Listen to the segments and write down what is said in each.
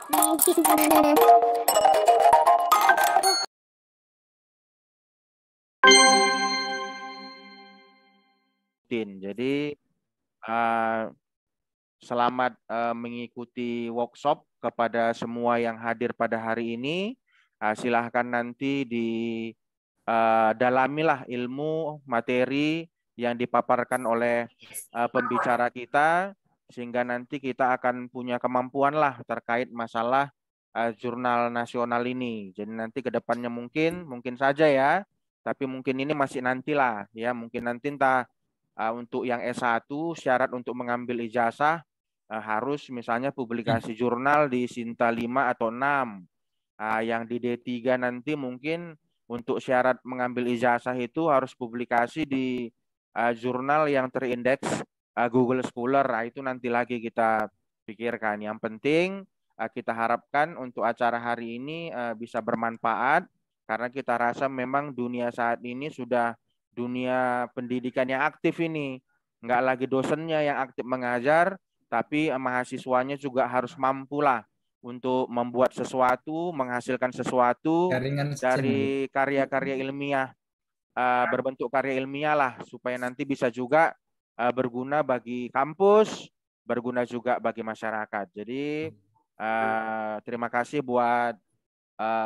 Jadi selamat mengikuti workshop kepada semua yang hadir pada hari ini. Silahkan nanti dalamilah ilmu materi yang dipaparkan oleh pembicara kita, sehingga nanti kita akan punya kemampuan lah terkait masalah jurnal nasional ini. Jadi nanti ke depannya mungkin saja ya, tapi mungkin ini masih nantilah ya, mungkin nanti entah untuk yang S1 syarat untuk mengambil ijazah harus misalnya publikasi jurnal di Sinta 5 atau 6. Yang di D3 nanti mungkin untuk syarat mengambil ijazah itu harus publikasi di jurnal yang terindeks Google Scholar. Itu nanti lagi kita pikirkan. Yang penting kita harapkan untuk acara hari ini bisa bermanfaat, karena kita rasa memang dunia saat ini sudah dunia pendidikan yang aktif ini. Nggak lagi dosennya yang aktif mengajar, tapi mahasiswanya juga harus mampulah untuk membuat sesuatu, menghasilkan sesuatu dari karya-karya ilmiah, berbentuk karya ilmiah lah, supaya nanti bisa juga berguna bagi kampus, berguna juga bagi masyarakat. Jadi terima kasih buat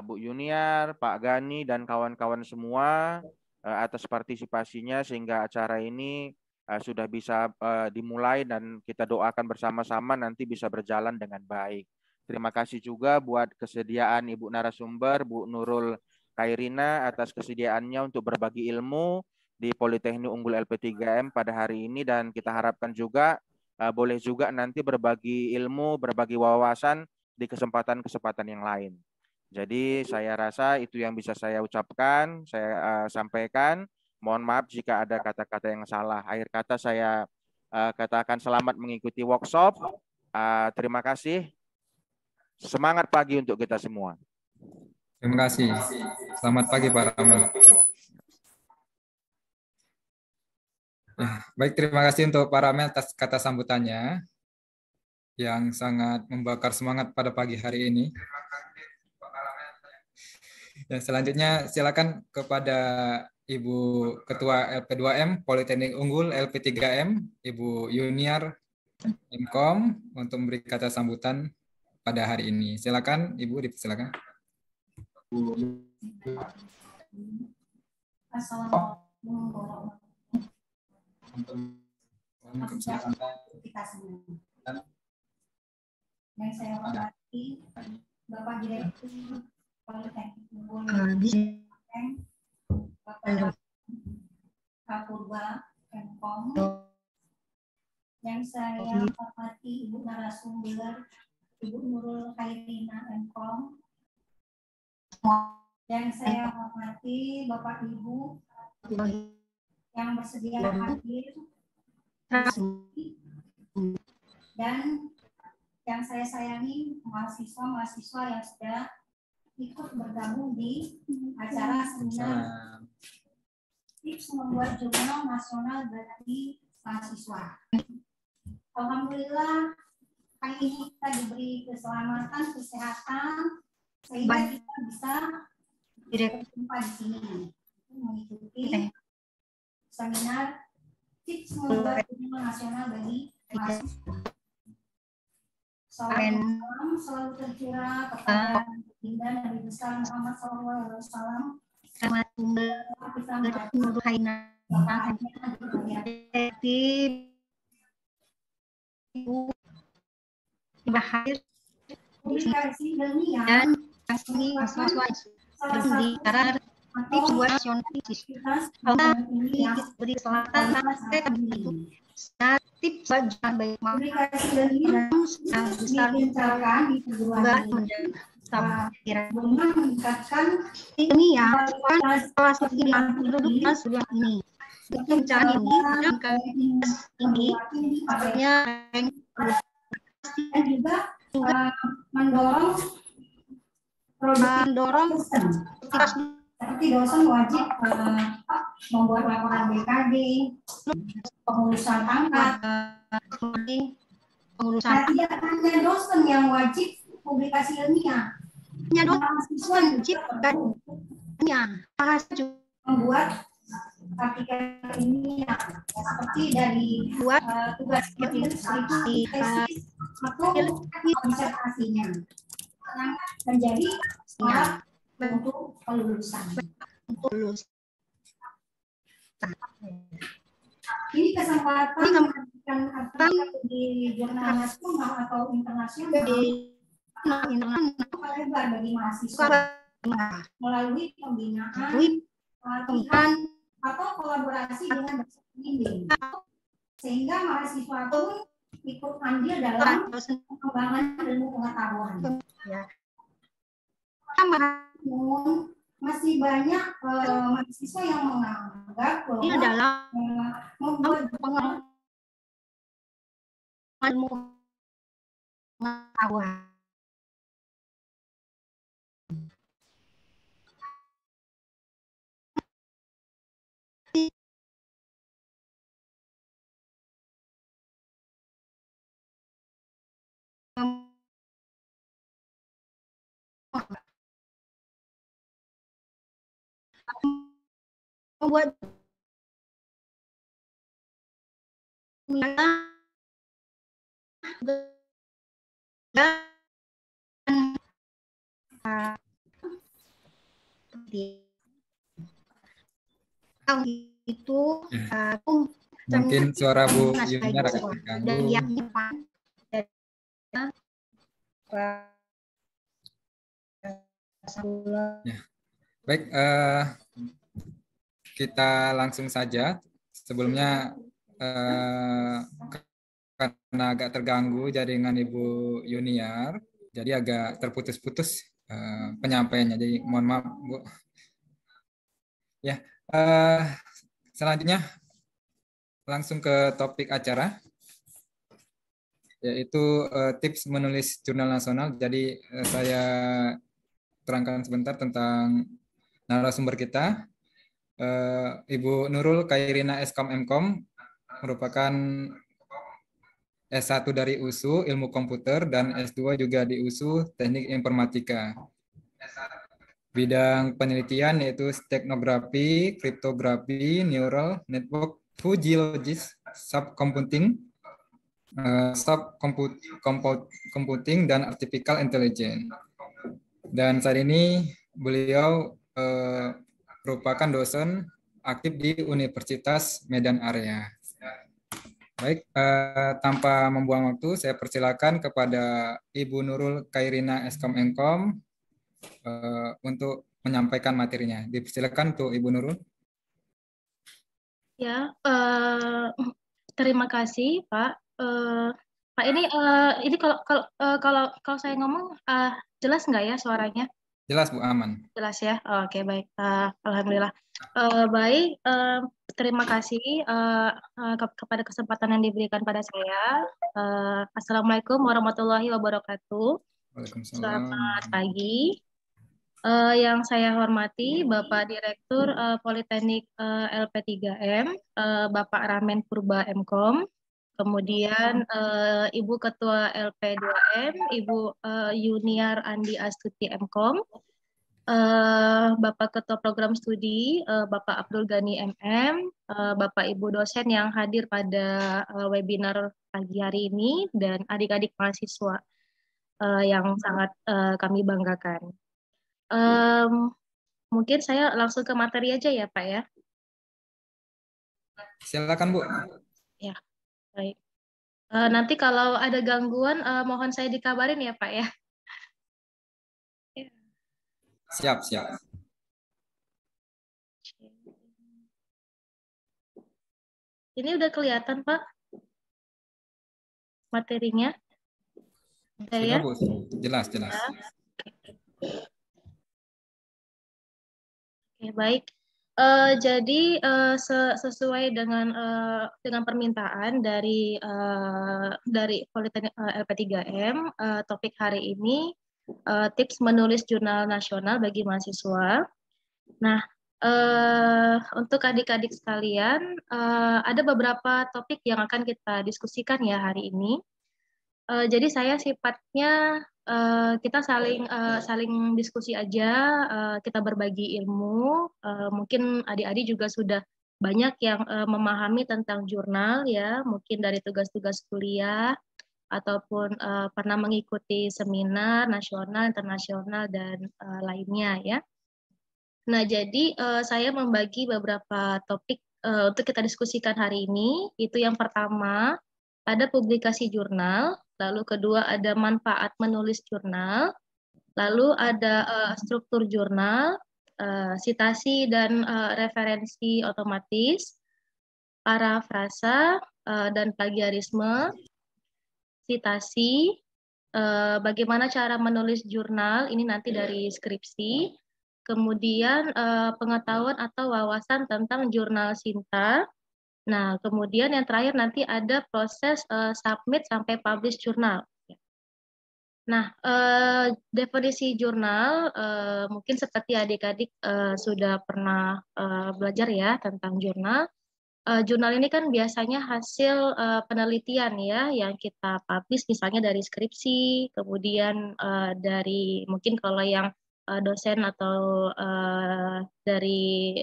Bu Yuniar, Pak Gani, dan kawan-kawan semua atas partisipasinya, sehingga acara ini sudah bisa dimulai dan kita doakan bersama-sama nanti bisa berjalan dengan baik. Terima kasih juga buat kesediaan Ibu narasumber, Bu Nurul Khairina, atas kesediaannya untuk berbagi ilmu di Politeknik Unggul LP3M pada hari ini, dan kita harapkan juga boleh juga nanti berbagi ilmu, berbagi wawasan di kesempatan-kesempatan yang lain. Jadi saya rasa itu yang bisa saya ucapkan, saya sampaikan. Mohon maaf jika ada kata-kata yang salah. Akhir kata saya katakan selamat mengikuti workshop. Terima kasih. Semangat pagi untuk kita semua. Terima kasih. Selamat pagi Pak Ramli. Baik, terima kasih untuk Pak Ramli atas kata sambutannya yang sangat membakar semangat pada pagi hari ini. Dan selanjutnya silakan kepada Ibu Ketua LP2M Politeknik Unggul LP3M, Ibu Yuniar Menkom, untuk memberi kata sambutan pada hari ini. Silakan Ibu, silakan. Yang saya hormati Bapak Direktur Politeknik Unggul Bapak Kapurba Menkom, yang saya hormati Ibu narasumber Ibu Nurul Khairina Menkom, yang saya hormati Bapak Ibu yang bersedia hadir, dan yang saya sayangi mahasiswa-mahasiswa yang sudah ikut bergabung di acara seminar tips membuat jurnal nasional bagi mahasiswa. Alhamdulillah hari ini kita diberi keselamatan, kesehatan, sehingga kita bisa berjumpa di sini mengikuti seminar tips membuat jurnal nasional bagi mahasiswa. Salam selalu tercurah kepada Dinda Nabi besar Muhammad SAW. Selamat Nurul Khairina Ibu hadir dan kami mahasiswa berbicara tips buat nasional Allah beri keselamatan tips buat baik yang besar juga meningkatkan ini ya salah satu penduduknya sudah ini pencarian ini tinggi sebenarnya dan juga mendorong seperti dosen wajib membuat laporan BKD, pengurusan pangkat. Tidak hanya dosen yang wajib publikasi ilmiah. Mahasiswa wajib dan membuat artikel ilmiah seperti dari buat tugas skripsi, tesis atau disertasinya yang menjadi syarat untuk kelulusan. Ini kesempatan memberikan artikel di jurnal nasional atau internasional lebar bagi mahasiswa melalui pembinaan, pelatihan, atau kolaborasi dengan dosen pembimbing, sehingga mahasiswa pun ikut andil dalam pengembangan ilmu pengetahuan. Namun masih banyak mahasiswa yang menganggap bahwa ini adalah membuat ilmu pengetahuan. Membuat itu mungkin suara Bu Yuniar agak terganggu. Ya. Baik, kita langsung saja. Sebelumnya karena agak terganggu jaringan Ibu Yuniar, jadi agak terputus-putus penyampaiannya. Jadi mohon maaf, Bu. Ya, selanjutnya langsung ke topik acara, yaitu tips menulis jurnal nasional. Jadi saya terangkan sebentar tentang narasumber kita. Ibu Nurul Kairina Eskom Mkom merupakan S1 dari USU Ilmu Komputer dan S2 juga di USU Teknik Informatika. Bidang penelitian yaitu teknografi, kriptografi, neural network, geologis, subcomputing, computing dan artificial intelligence. Dan saat ini beliau merupakan dosen aktif di Universitas Medan Area. Baik, tanpa membuang waktu, saya persilakan kepada Ibu Nurul Kairina Eskom Mkom untuk menyampaikan materinya. Dipersilakan untuk Ibu Nurul. Ya, terima kasih Pak. Pak ini kalau saya ngomong jelas nggak ya suaranya? Jelas Bu, aman. Jelas ya. Oke, baik. Alhamdulillah. Baik, terima kasih kepada kesempatan yang diberikan pada saya. Assalamualaikum warahmatullahi wabarakatuh. Waalaikumsalam. Selamat pagi. Yang saya hormati Bapak Direktur Politeknik LP3M, Bapak Ramen Purba Mkom, kemudian Ibu Ketua LP2M, Ibu Yuniar Andi Astuti Mkom, Bapak Ketua Program Studi, Bapak Abdul Ghani MM, Bapak Ibu dosen yang hadir pada webinar pagi hari ini, dan adik-adik mahasiswa yang sangat kami banggakan. Mungkin saya langsung ke materi aja ya Pak ya. Silakan Bu. Ya, baik. Nanti kalau ada gangguan mohon saya dikabarin ya Pak ya. Siap, siap. Ini udah kelihatan Pak materinya? Sudah ya? Bu, jelas, jelas. Ya. Oke, baik. Jadi sesuai dengan permintaan dari Politeknik LP3M, topik hari ini tips menulis jurnal nasional bagi mahasiswa. Nah, untuk adik-adik sekalian, ada beberapa topik yang akan kita diskusikan ya hari ini. Jadi saya sifatnya kita saling diskusi aja, kita berbagi ilmu. Mungkin adik-adik juga sudah banyak yang memahami tentang jurnal ya, mungkin dari tugas-tugas kuliah ataupun pernah mengikuti seminar nasional, internasional dan lainnya ya. Nah, jadi saya membagi beberapa topik untuk kita diskusikan hari ini. Itu yang pertama, ada publikasi jurnal, lalu kedua ada manfaat menulis jurnal, lalu ada struktur jurnal, sitasi dan referensi otomatis, parafrasa dan plagiarisme, sitasi, bagaimana cara menulis jurnal, ini nanti dari skripsi, kemudian pengetahuan atau wawasan tentang jurnal Sinta. Nah, kemudian yang terakhir nanti ada proses submit sampai publish jurnal. Nah, definisi jurnal mungkin seperti adik-adik sudah pernah belajar ya tentang jurnal. Jurnal ini kan biasanya hasil penelitian ya yang kita publish misalnya dari skripsi, kemudian dari mungkin kalau yang dosen atau dari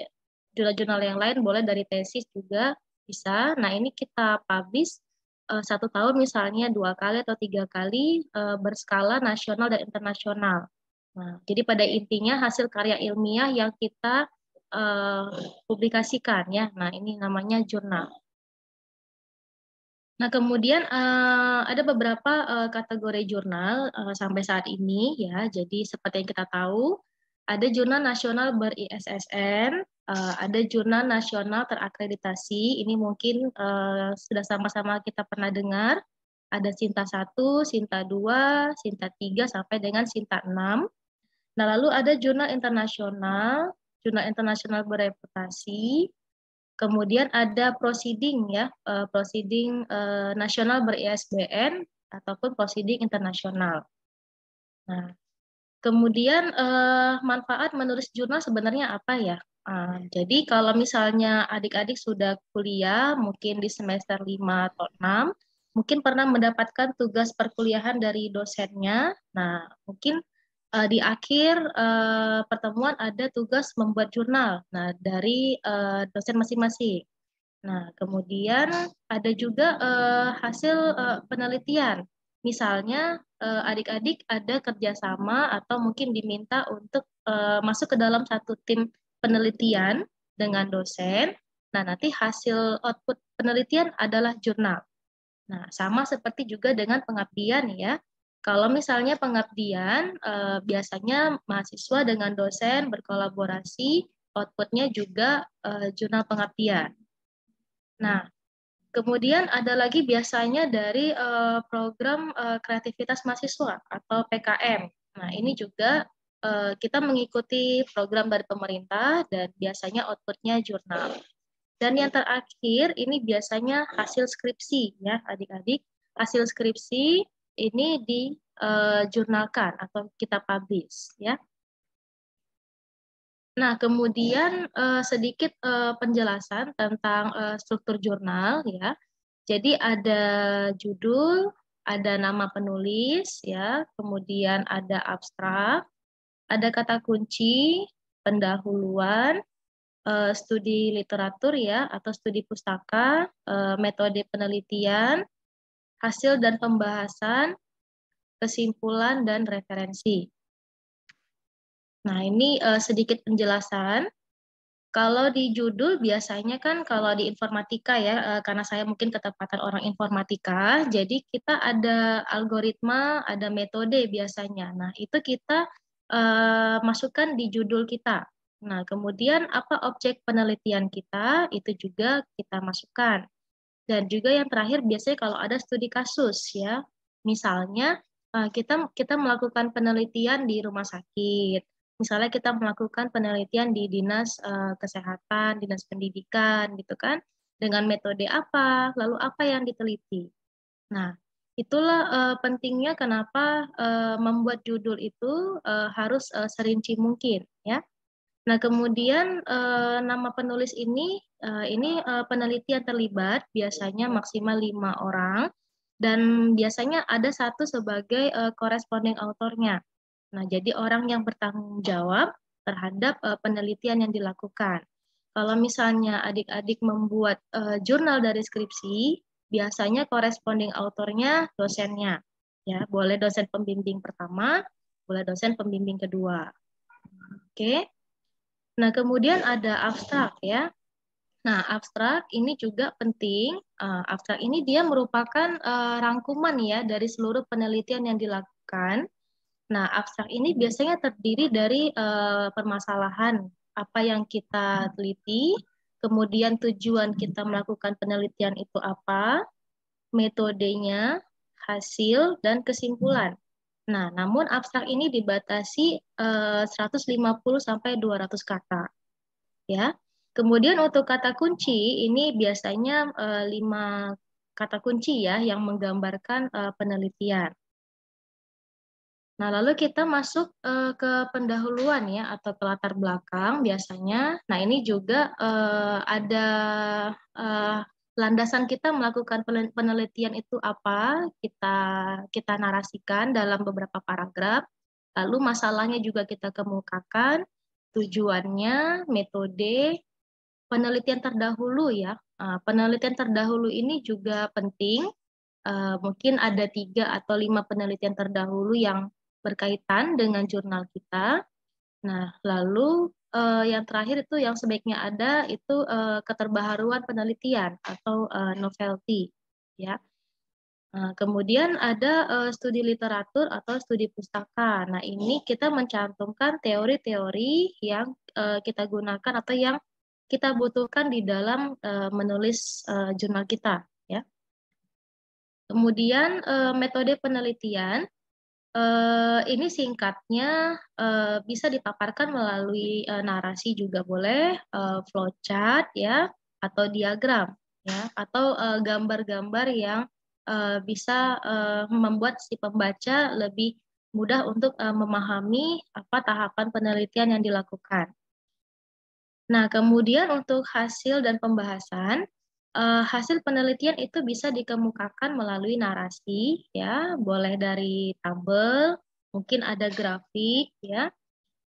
jurnal-jurnal yang lain boleh dari tesis juga bisa. Nah ini kita publish 1 tahun misalnya 2 kali atau 3 kali berskala nasional dan internasional. Nah, jadi pada intinya hasil karya ilmiah yang kita publikasikan ya. Nah, ini namanya jurnal. Nah, kemudian ada beberapa kategori jurnal sampai saat ini ya. Jadi seperti yang kita tahu, ada jurnal nasional ber-ISSN, ada jurnal nasional terakreditasi. Ini mungkin sudah sama-sama kita pernah dengar. Ada Sinta 1, Sinta 2, Sinta 3 sampai dengan Sinta 6. Nah, lalu ada jurnal internasional bereputasi, kemudian ada proceeding ya, proceeding nasional ber-ISBN ataupun proceeding internasional. Nah, kemudian manfaat menulis jurnal sebenarnya apa ya? Jadi kalau misalnya adik-adik sudah kuliah, mungkin di semester 5 atau 6, mungkin pernah mendapatkan tugas perkuliahan dari dosennya. Nah, mungkin di akhir pertemuan ada tugas membuat jurnal dari dosen masing-masing. Nah, kemudian ada juga hasil penelitian. Misalnya adik-adik ada kerjasama atau mungkin diminta untuk masuk ke dalam satu tim penelitian dengan dosen. Nah, nanti hasil output penelitian adalah jurnal. Nah, sama seperti juga dengan pengabdian ya. Kalau misalnya pengabdian, biasanya mahasiswa dengan dosen berkolaborasi, outputnya juga jurnal pengabdian. Nah, kemudian ada lagi biasanya dari program kreativitas mahasiswa atau PKM. Nah, ini juga kita mengikuti program dari pemerintah dan biasanya outputnya jurnal. Dan yang terakhir ini biasanya hasil skripsi ya adik-adik. Hasil skripsi ini dijurnalkan atau kita publish ya. Nah, kemudian sedikit penjelasan tentang struktur jurnal ya. Jadi ada judul, ada nama penulis ya, kemudian ada abstrak, ada kata kunci, pendahuluan, studi literatur ya atau studi pustaka, metode penelitian, hasil dan pembahasan, kesimpulan dan referensi. Nah, ini sedikit penjelasan. Kalau di judul biasanya kan kalau di informatika ya, karena saya mungkin ketepatan orang informatika, jadi kita ada algoritma, ada metode biasanya. Nah, itu kita masukkan di judul kita. Nah, kemudian apa objek penelitian kita, itu juga kita masukkan. Dan juga yang terakhir biasanya kalau ada studi kasus ya, misalnya kita melakukan penelitian di rumah sakit, misalnya kita melakukan penelitian di dinas kesehatan, dinas pendidikan gitu kan, dengan metode apa, lalu apa yang diteliti. Nah, itulah pentingnya kenapa membuat judul itu harus serinci mungkin ya. Nah, kemudian nama penulis ini penelitian terlibat biasanya maksimal 5 orang. Dan biasanya ada satu sebagai corresponding autornya. Nah, jadi orang yang bertanggung jawab terhadap penelitian yang dilakukan. Kalau misalnya adik-adik membuat jurnal dari skripsi, biasanya corresponding autornya dosennya. Ya, boleh dosen pembimbing pertama, boleh dosen pembimbing kedua. Oke. Nah, kemudian ada abstrak ya. Nah, abstrak ini juga penting. Abstrak ini dia merupakan rangkuman ya dari seluruh penelitian yang dilakukan. Nah, abstrak ini biasanya terdiri dari permasalahan apa yang kita teliti, kemudian tujuan kita melakukan penelitian itu apa, metodenya, hasil, dan kesimpulan. Nah, namun abstrak ini dibatasi 150 sampai 200 kata. Ya. Kemudian untuk kata kunci ini biasanya 5 kata kunci ya yang menggambarkan penelitian. Nah, lalu kita masuk ke pendahuluan ya atau ke latar belakang biasanya. Nah, ini juga ada landasan kita melakukan penelitian itu apa, kita narasikan dalam beberapa paragraf. Lalu masalahnya juga kita kemukakan, tujuannya, metode, penelitian terdahulu ya. Penelitian terdahulu ini juga penting. Mungkin ada 3 atau 5 penelitian terdahulu yang berkaitan dengan jurnal kita. Nah, lalu yang terakhir itu yang sebaiknya ada itu keterbaharuan penelitian atau novelty ya. Kemudian ada studi literatur atau studi pustaka. Nah, ini kita mencantumkan teori-teori yang kita gunakan atau yang kita butuhkan di dalam menulis jurnal kita ya. Kemudian metode penelitian ini singkatnya bisa dipaparkan melalui narasi juga boleh, flowchart ya, atau diagram ya, atau gambar-gambar yang bisa membuat si pembaca lebih mudah untuk memahami apa tahapan penelitian yang dilakukan. Nah, kemudian untuk hasil dan pembahasan, hasil penelitian itu bisa dikemukakan melalui narasi, ya, boleh dari tabel, mungkin ada grafik, ya.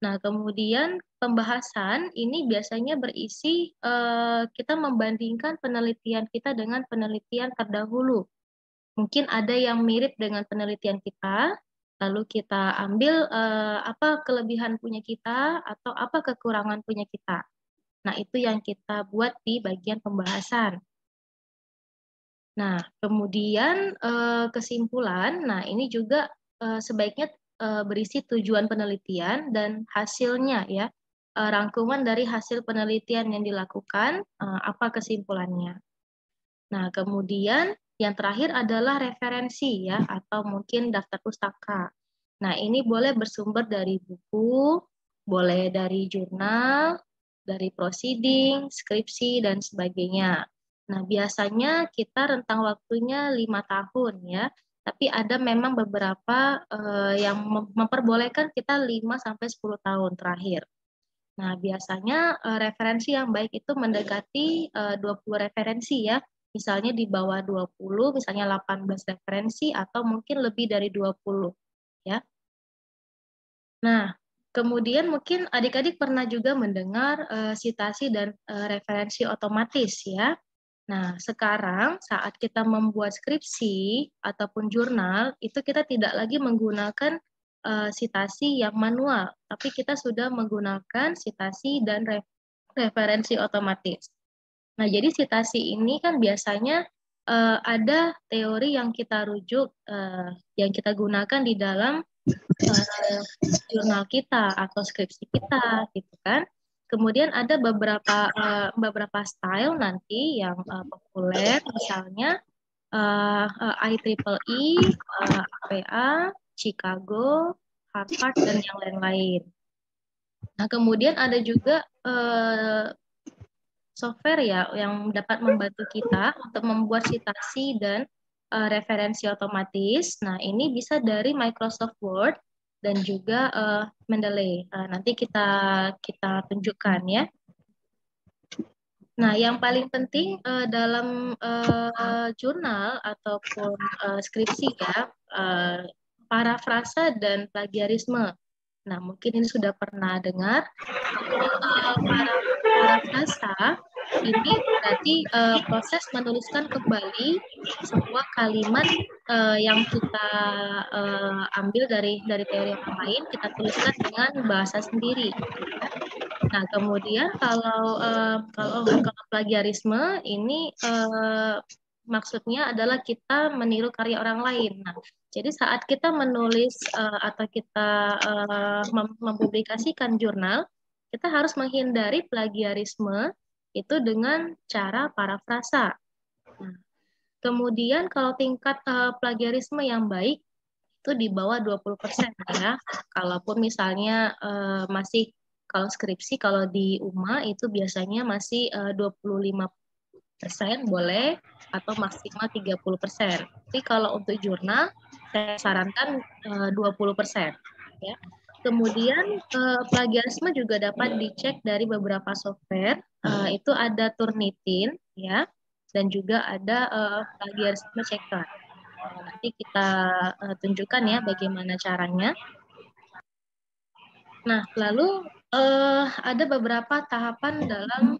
Nah, kemudian pembahasan ini biasanya berisi kita membandingkan penelitian kita dengan penelitian terdahulu. Mungkin ada yang mirip dengan penelitian kita, lalu kita ambil apa kelebihan punya kita atau apa kekurangan punya kita. Nah, itu yang kita buat di bagian pembahasan. Nah, kemudian kesimpulan, nah ini juga sebaiknya berisi tujuan penelitian dan hasilnya ya, rangkuman dari hasil penelitian yang dilakukan, apa kesimpulannya. Nah, kemudian yang terakhir adalah referensi ya, atau mungkin daftar pustaka. Nah, ini boleh bersumber dari buku, boleh dari jurnal, dari proceeding, skripsi, dan sebagainya. Nah, biasanya kita rentang waktunya 5 tahun ya, tapi ada memang beberapa yang memperbolehkan kita 5-10 tahun terakhir. Nah, biasanya referensi yang baik itu mendekati 20 referensi ya, misalnya di bawah 20, misalnya 18 referensi, atau mungkin lebih dari 20 ya. Nah, kemudian mungkin adik-adik pernah juga mendengar sitasi dan referensi otomatis ya. Nah, sekarang saat kita membuat skripsi ataupun jurnal, itu kita tidak lagi menggunakan sitasi yang manual, tapi kita sudah menggunakan sitasi dan referensi otomatis. Nah, jadi sitasi ini kan biasanya ada teori yang kita rujuk, yang kita gunakan di dalam jurnal kita atau skripsi kita gitu kan. Kemudian ada beberapa style nanti yang populer, misalnya IEEE, APA, Chicago, Harvard, dan yang lain-lain. Nah, kemudian ada juga software ya yang dapat membantu kita untuk membuat sitasi dan referensi otomatis. Nah, ini bisa dari Microsoft Word dan juga Mendeley. Nanti kita tunjukkan ya. Nah, yang paling penting dalam jurnal ataupun skripsi ya, parafrasa dan plagiarisme. Nah, mungkin ini sudah pernah dengar. Parafrasa ini berarti proses menuliskan kembali sebuah kalimat yang kita ambil dari teori orang lain, kita tuliskan dengan bahasa sendiri. Nah, kemudian kalau plagiarisme ini maksudnya adalah kita meniru karya orang lain. Nah, jadi saat kita menulis atau kita mempublikasikan jurnal, kita harus menghindari plagiarisme itu dengan cara parafrasa. Nah, kemudian kalau tingkat plagiarisme yang baik itu di bawah 20% ya. Kalaupun misalnya masih kalau skripsi, kalau di UMA itu biasanya masih 25% boleh atau maksimal 30%. Tapi kalau untuk jurnal, saya sarankan 20%. Ya. Kemudian plagiarisme juga dapat dicek dari beberapa software. Itu ada Turnitin, ya, dan juga ada plagiarisme checker. Nanti kita tunjukkan ya bagaimana caranya. Nah, lalu ada beberapa tahapan dalam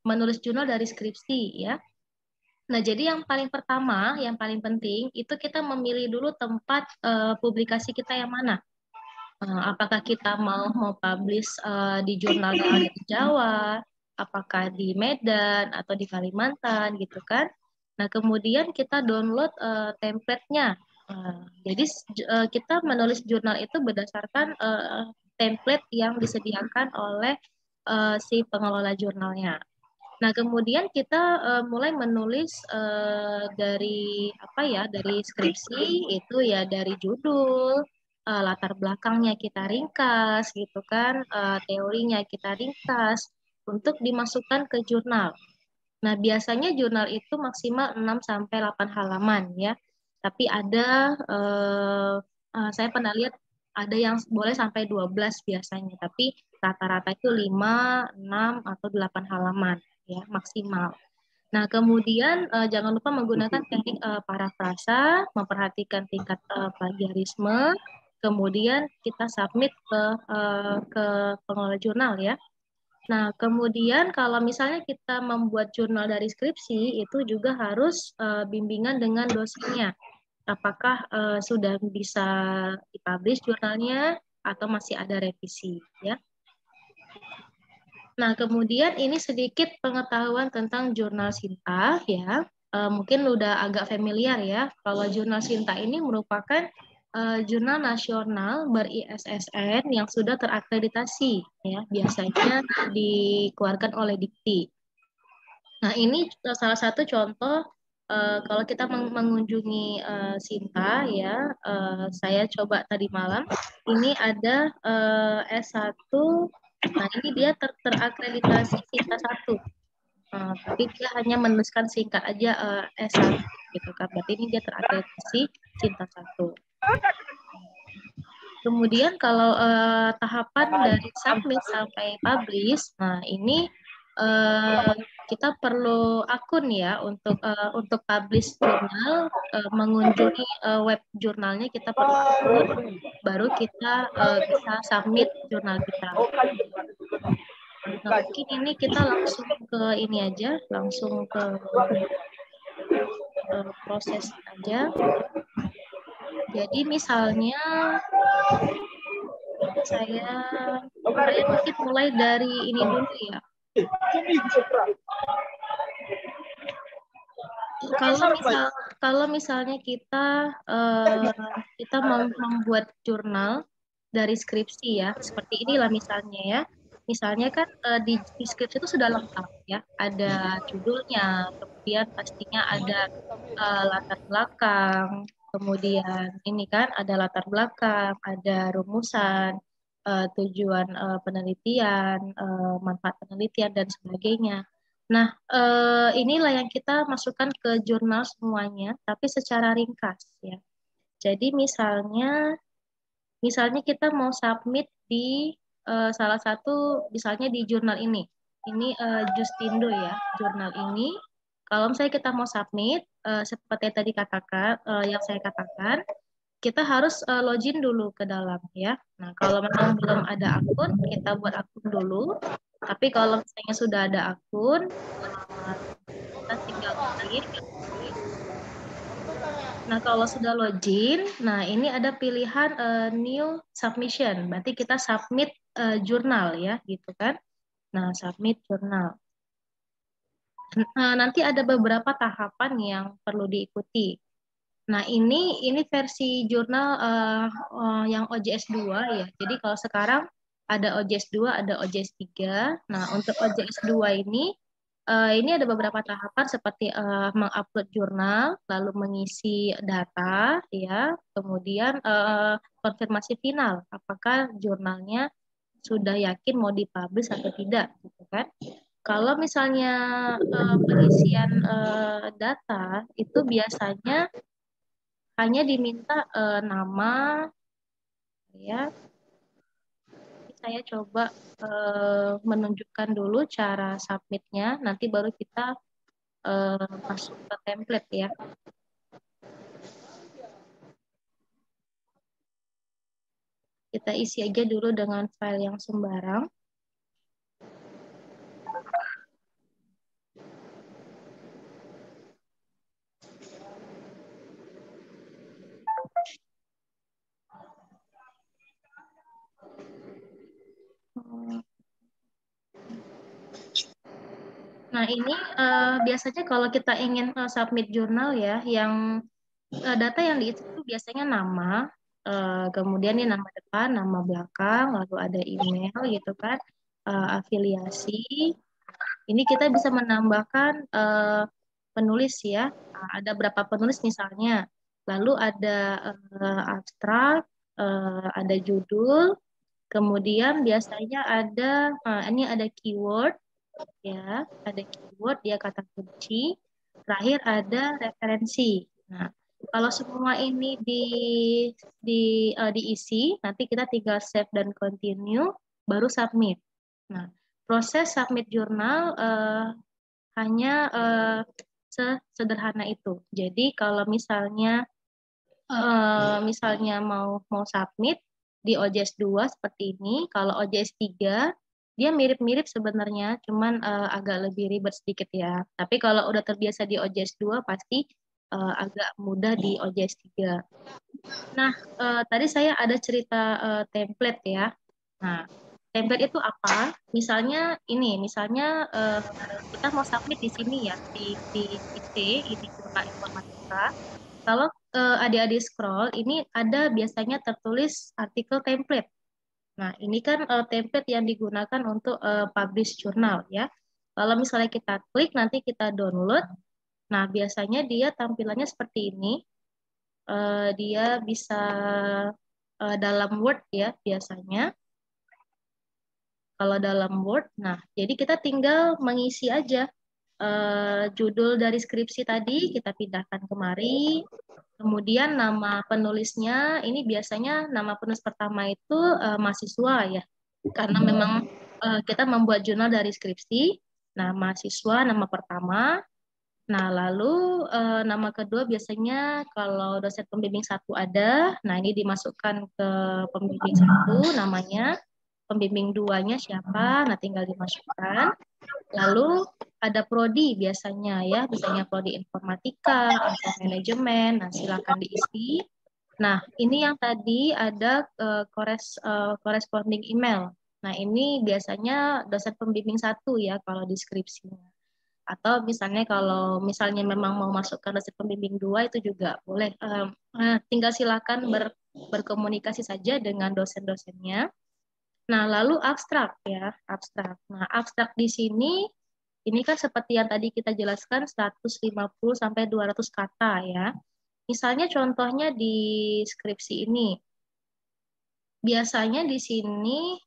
menulis jurnal dari skripsi ya. Nah, jadi yang paling pertama, yang paling penting itu kita memilih dulu tempat publikasi kita yang mana. Apakah kita mau publish di jurnal yang ada di Jawa, apakah di Medan atau di Kalimantan gitu kan. Nah, kemudian kita download template-nya. Jadi kita menulis jurnal itu berdasarkan template yang disediakan oleh si pengelola jurnalnya. Nah, kemudian kita mulai menulis dari dari skripsi itu ya dari judul, latar belakangnya kita ringkas gitu kan, teorinya kita ringkas untuk dimasukkan ke jurnal. Nah, biasanya jurnal itu maksimal 6 sampai 8 halaman ya. Tapi ada saya pernah lihat ada yang boleh sampai 12 biasanya, tapi rata-rata itu 5, 6 atau 8 halaman ya, maksimal. Nah, kemudian jangan lupa menggunakan teknik parafrasa, memperhatikan tingkat plagiarisme, kemudian kita submit ke pengelola jurnal ya. Nah, kemudian kalau misalnya kita membuat jurnal dari skripsi, itu juga harus bimbingan dengan dosennya. Apakah sudah bisa dipublish jurnalnya atau masih ada revisi, ya. Nah, kemudian ini sedikit pengetahuan tentang jurnal Sinta, ya. Mungkin udah agak familiar ya. Kalau jurnal Sinta ini merupakan jurnal nasional ber-ISSN yang sudah terakreditasi, ya, biasanya dikeluarkan oleh Dikti. Nah, ini salah satu contoh kalau kita mengunjungi Sinta, ya, saya coba tadi malam, ini ada S1, nah ini dia terakreditasi Sinta 1. Tapi dia hanya menuliskan singkat aja S1 gitu kan. Berarti ini dia terakreditasi Sinta 1. Kemudian kalau tahapan dari submit sampai publish, nah ini kita perlu akun ya untuk publish jurnal, mengunjungi web jurnalnya kita perlu akun, baru kita bisa submit jurnal kita. Nah, mungkin ini kita langsung ke ini aja, langsung ke proses aja. Jadi misalnya saya mungkin mulai dari ini dulu ya. Kalau misalnya kita membuat jurnal dari skripsi ya, seperti inilah misalnya ya. Misalnya kan di skripsi itu sudah lengkap ya, ada judulnya, kemudian pastinya ada latar belakang, kemudian ini kan ada latar belakang, ada rumusan, tujuan penelitian, manfaat penelitian dan sebagainya. Nah, inilah yang kita masukkan ke jurnal semuanya, tapi secara ringkas ya. Jadi misalnya kita mau submit di salah satu, misalnya di jurnal ini. Ini Justindo ya, jurnal ini. Kalau misalnya kita mau submit, seperti yang tadi katakan, yang saya katakan, kita harus login dulu ke dalam ya. Nah, kalau memang belum ada akun, kita buat akun dulu. Tapi kalau misalnya sudah ada akun, kita tinggal klik. Nah, kalau sudah login, nah ini ada pilihan new submission. Berarti kita submit jurnal ya, gitu kan. Nah, submit jurnal. Nanti ada beberapa tahapan yang perlu diikuti. Nah, ini versi jurnal yang OJS 2 ya. Jadi kalau sekarang ada OJS 2, ada OJS 3. Nah, untuk OJS 2 ini ada beberapa tahapan seperti mengupload jurnal, lalu mengisi data ya, kemudian konfirmasi final apakah jurnalnya sudah yakin mau dipublish atau tidak gitu kan. Kalau misalnya pengisian data itu biasanya hanya diminta nama ya. Saya coba menunjukkan dulu cara submitnya, nanti baru kita masuk ke template ya. Kita isi aja dulu dengan file yang sembarang. Nah, ini biasanya kalau kita ingin submit jurnal ya, yang data yang diisi itu biasanya nama, kemudian ini nama depan, nama belakang, lalu ada email gitu kan, afiliasi. Ini kita bisa menambahkan penulis ya, ada berapa penulis misalnya, lalu ada abstrak, ada judul, kemudian biasanya ada ini ada keyword ya, ada keyword dia kata kunci, terakhir ada referensi. Nah, kalau semua ini diisi, nanti kita tinggal save dan continue, baru submit. Nah, proses submit jurnal hanya sesederhana itu. Jadi kalau misalnya mau submit di OJS 2 seperti ini, kalau OJS 3 dia mirip-mirip sebenarnya, cuman agak lebih ribet sedikit ya. Tapi kalau udah terbiasa di OJS 2 pasti agak mudah di OJS 3. Nah, tadi saya ada cerita template ya. Nah, template itu apa? Misalnya kita mau submit di sini ya, di IT, ini jurnal informatika. Kalau adik-adik scroll, ini ada biasanya tertulis artikel template. Nah, ini kan template yang digunakan untuk publish jurnal ya. Kalau misalnya kita klik, nanti kita download. Nah, biasanya dia tampilannya seperti ini. Dia bisa dalam Word ya biasanya. Kalau dalam Word, nah jadi kita tinggal mengisi aja judul dari skripsi tadi, kita pindahkan kemari. Kemudian nama penulisnya, ini biasanya nama penulis pertama itu mahasiswa ya. Karena memang kita membuat jurnal dari skripsi. Nah, mahasiswa nama pertama. Nah, lalu nama kedua biasanya kalau dosen pembimbing satu ada, nah ini dimasukkan ke pembimbing satu namanya, pembimbing duanya siapa, nah tinggal dimasukkan. Lalu ada prodi biasanya ya, biasanya prodi informatika atau manajemen, nah silakan diisi. Nah, ini yang tadi ada corresponding email. Nah, ini biasanya dosen pembimbing satu ya kalau deskripsinya. Atau misalnya kalau misalnya memang mau masukkan dosen pembimbing dua itu juga boleh. Tinggal silakan berkomunikasi saja dengan dosen-dosennya. Nah, lalu abstrak ya, abstrak. Nah, abstrak di sini ini kan seperti yang tadi kita jelaskan 150 sampai 200 kata ya. Misalnya contohnya di skripsi ini. Biasanya di sini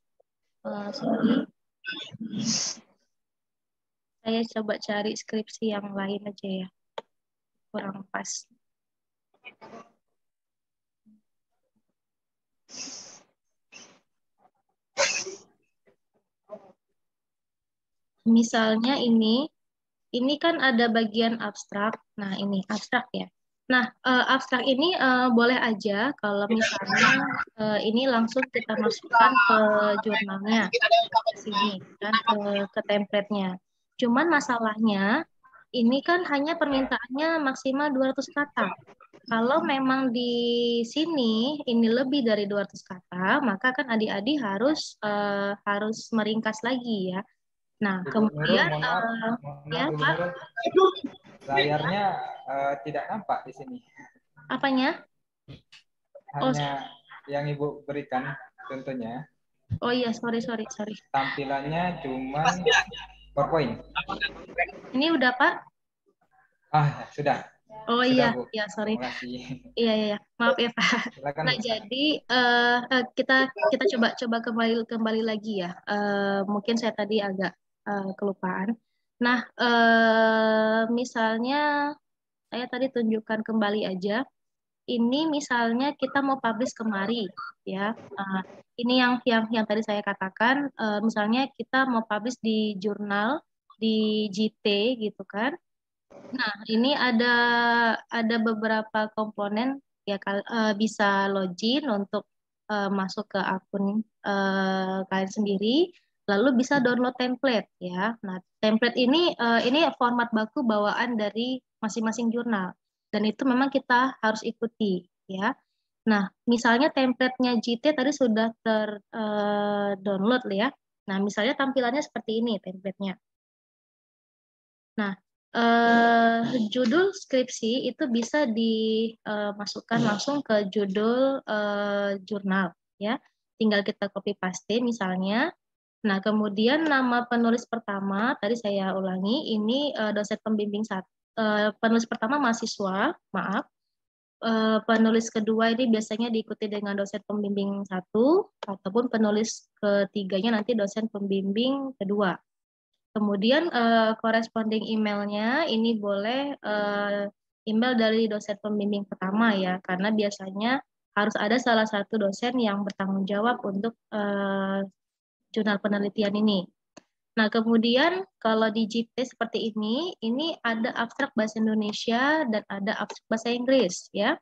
sorry, saya coba cari skripsi yang lain aja ya. Kurang pas. misalnya ini kan ada bagian abstrak. Nah, ini abstrak ya. Nah, abstrak ini boleh aja kalau misalnya ini langsung kita masukkan ke jurnalnya, ke sini, kan, ke template-nya. Cuman masalahnya, ini kan hanya permintaannya maksimal 200 kata. Kalau memang di sini ini lebih dari 200 kata, maka kan adik-adik harus meringkas lagi ya. Nah, Ibu Nurul, kemudian mohon maaf, ya Ibu Pak, Nurul, layarnya tidak nampak di sini. apanya? Oh, Hanya yang Ibu berikan contohnya, oh iya, sorry. tampilannya cuman PowerPoint. Ini udah Pak? Sudah. Oh Sudah, iya, Bu. ya sorry. Terima kasih. Iya, maaf ya Pak. Silakan, Nah, Bu. jadi kita coba kembali lagi ya. Mungkin saya tadi agak kelupaan. Nah, misalnya saya tadi tunjukkan kembali aja. Ini misalnya kita mau publish kemari, ya. Ini yang tadi saya katakan. Misalnya kita mau publish di jurnal di JT gitu kan. Nah, ini ada beberapa komponen ya, bisa login untuk masuk ke akun kalian sendiri, lalu bisa download template ya. Nah, template ini format baku bawaan dari masing-masing jurnal dan itu memang kita harus ikuti ya. Nah, misalnya template-nya JT tadi sudah download ya. Nah, misalnya tampilannya seperti ini template-nya. Nah, judul skripsi itu bisa dimasukkan langsung ke judul jurnal, ya. Tinggal kita copy paste misalnya. Nah, kemudian nama penulis pertama tadi saya ulangi, ini dosen pembimbing penulis pertama mahasiswa, maaf. Penulis kedua ini biasanya diikuti dengan dosen pembimbing 1, ataupun penulis ketiganya nanti dosen pembimbing kedua. Kemudian corresponding emailnya ini boleh email dari dosen pembimbing pertama ya, karena biasanya harus ada salah satu dosen yang bertanggung jawab untuk jurnal penelitian ini. Nah, kemudian kalau di JT seperti ini ada abstrak bahasa Indonesia dan ada abstrak bahasa Inggris ya.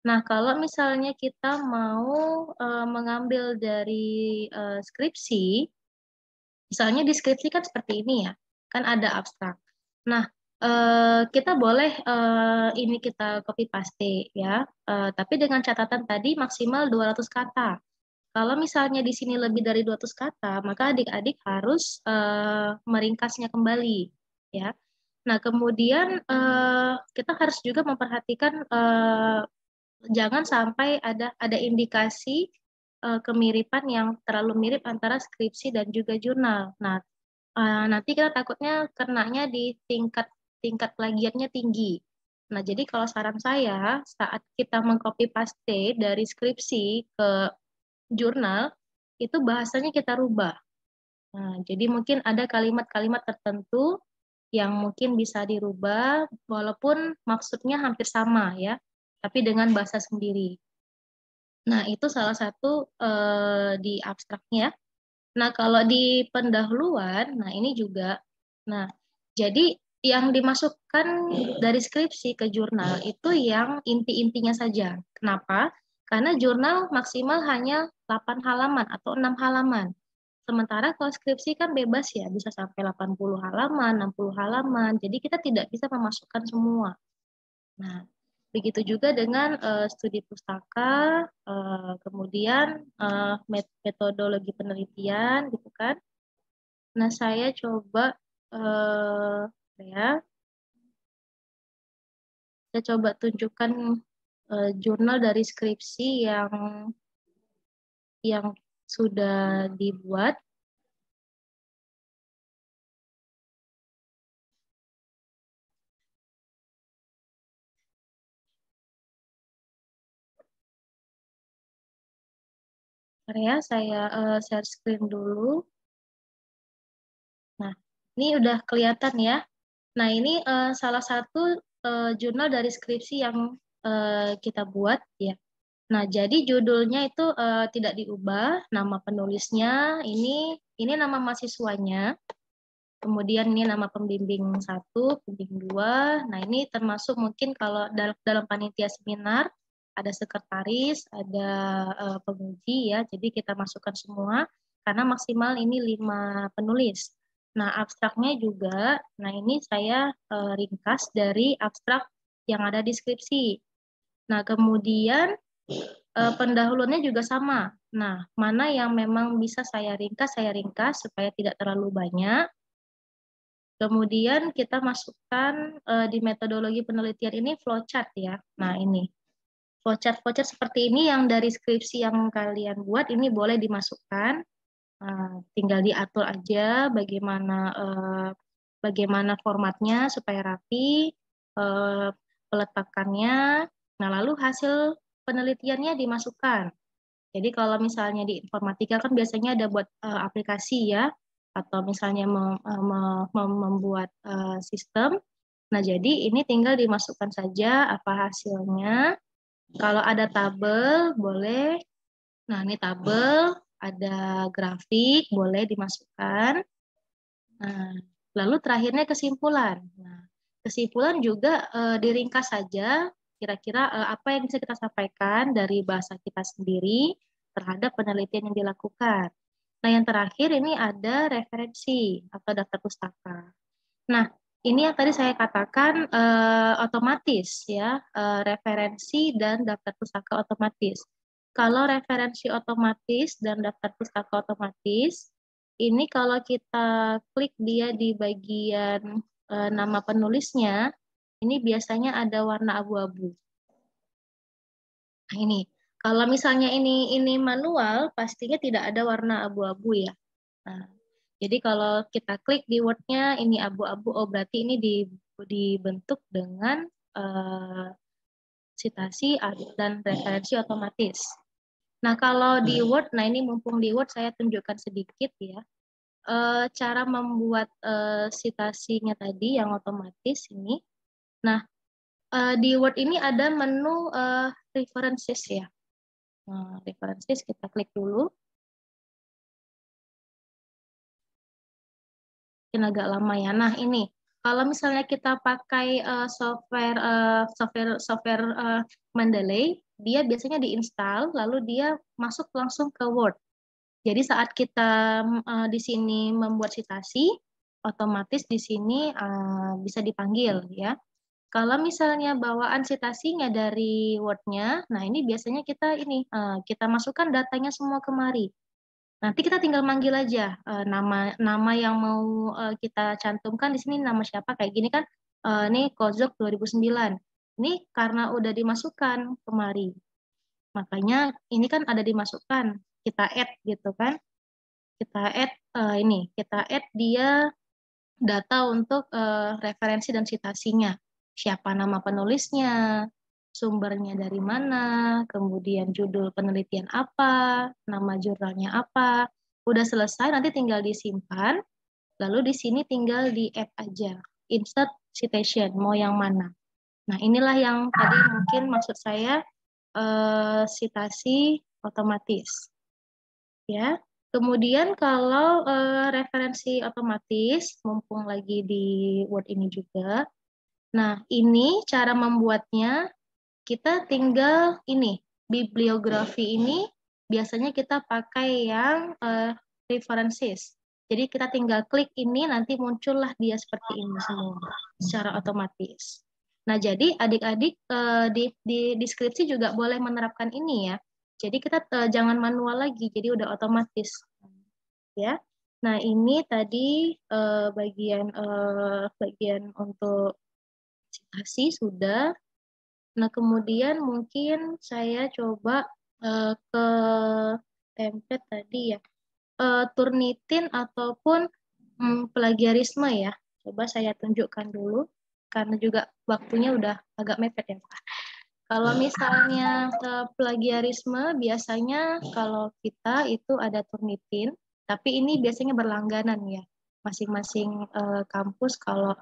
Nah, kalau misalnya kita mau mengambil dari skripsi, misalnya di skripsi kan seperti ini ya, kan ada abstrak. Nah, kita boleh ini kita copy paste ya, tapi dengan catatan tadi maksimal 200 kata. Kalau misalnya di sini lebih dari 200 kata, maka adik-adik harus meringkasnya kembali ya. Nah, kemudian kita harus juga memperhatikan jangan sampai ada indikasi kemiripan yang terlalu mirip antara skripsi dan juga jurnal. Nah, nanti kita takutnya kenanya di tingkat plagiatnya tinggi. Nah, jadi kalau saran saya saat kita mengcopy paste dari skripsi ke jurnal itu bahasanya kita rubah. Nah, jadi mungkin ada kalimat-kalimat tertentu yang mungkin bisa dirubah walaupun maksudnya hampir sama ya, tapi dengan bahasa sendiri. Nah, itu salah satu di abstraknya. Nah, kalau di pendahuluan, nah ini juga. Nah, jadi yang dimasukkan dari skripsi ke jurnal itu yang inti-intinya saja. Kenapa? Karena jurnal maksimal hanya 8 halaman atau 6 halaman. Sementara kalau skripsi kan bebas ya, bisa sampai 80 halaman, 60 halaman. Jadi kita tidak bisa memasukkan semua. Nah, begitu juga dengan studi pustaka, kemudian metodologi penelitian, gitu kan. Nah, saya coba saya coba tunjukkan jurnal dari skripsi yang sudah dibuat. Saya share screen dulu. Nah, ini udah kelihatan ya. Nah, ini salah satu jurnal dari skripsi yang kita buat ya. Nah, jadi judulnya itu tidak diubah, nama penulisnya ini nama mahasiswanya. Kemudian ini nama pembimbing 1, pembimbing 2. Nah, ini termasuk mungkin kalau dalam panitia seminar ada sekretaris, ada penguji ya. Jadi kita masukkan semua karena maksimal ini 5 penulis. Nah, abstraknya juga, nah ini saya ringkas dari abstrak yang ada di skripsi. Nah, kemudian pendahuluannya juga sama. Nah, mana yang memang bisa saya ringkas supaya tidak terlalu banyak. Kemudian kita masukkan di metodologi penelitian ini flowchart ya. Nah ini, flowchart seperti ini yang dari skripsi yang kalian buat ini boleh dimasukkan. Tinggal diatur aja bagaimana formatnya supaya rapi, peletakannya. Nah lalu hasil penelitiannya dimasukkan. Jadi kalau misalnya di informatika kan biasanya ada buat aplikasi ya, atau misalnya membuat sistem. Nah, jadi ini tinggal dimasukkan saja apa hasilnya. Kalau ada tabel, boleh. Nah, ini tabel, ada grafik, boleh dimasukkan. Nah, lalu terakhirnya kesimpulan. Nah, kesimpulan juga diringkas saja, kira-kira apa yang bisa kita sampaikan dari bahasa kita sendiri terhadap penelitian yang dilakukan. Nah, yang terakhir ini ada referensi atau daftar pustaka. Nah, ini yang tadi saya katakan otomatis ya, referensi dan daftar pustaka otomatis. Kalau referensi otomatis dan daftar pustaka otomatis, ini kalau kita klik dia di bagian nama penulisnya, ini biasanya ada warna abu-abu. Nah, ini kalau misalnya ini manual, pastinya tidak ada warna abu-abu ya. Nah, jadi kalau kita klik di Word-nya ini abu-abu, oh berarti ini dibentuk dengan citasi dan referensi otomatis. Nah, kalau di Word, nah ini mumpung di Word saya tunjukkan sedikit ya. Cara membuat citasinya tadi yang otomatis ini. Nah, di Word ini ada menu references ya. Nah, references kita klik dulu. Mungkin agak lama ya. Nah, ini kalau misalnya kita pakai software Mendeley, dia biasanya diinstal lalu dia masuk langsung ke Word. Jadi saat kita di sini membuat citasi, otomatis di sini bisa dipanggil ya. Kalau misalnya bawaan citasinya dari Word-nya, nah ini biasanya kita masukkan datanya semua kemari. Nanti kita tinggal manggil aja nama yang mau kita cantumkan di sini nama siapa kayak gini kan. Ini Kozok 2009. Ini karena udah dimasukkan kemari. Makanya ini kan ada dimasukkan, kita add gitu kan. Kita add dia data untuk referensi dan citasinya. Siapa nama penulisnya, sumbernya dari mana, kemudian judul penelitian apa, nama jurnalnya apa. Udah selesai, nanti tinggal disimpan, lalu di sini tinggal di-add aja, insert citation, mau yang mana. Nah, inilah yang tadi mungkin maksud saya citasi otomatis. Ya. Kemudian kalau referensi otomatis, mumpung lagi di Word ini juga. Nah, ini cara membuatnya, kita tinggal ini, bibliografi ini biasanya kita pakai yang references. Jadi kita tinggal klik ini, nanti muncullah dia seperti ini semua, secara otomatis. Nah, jadi adik-adik di deskripsi juga boleh menerapkan ini ya. Jadi kita jangan manual lagi, jadi udah otomatis. Ya. Nah, ini tadi bagian untuk citasi sudah. Nah, kemudian mungkin saya coba ke template tadi ya. Turnitin ataupun plagiarisme ya. Coba saya tunjukkan dulu karena juga waktunya udah agak mepet ya Pak. Kalau misalnya plagiarisme biasanya kalau kita itu ada Turnitin, tapi ini biasanya berlangganan ya. Masing-masing kampus kalau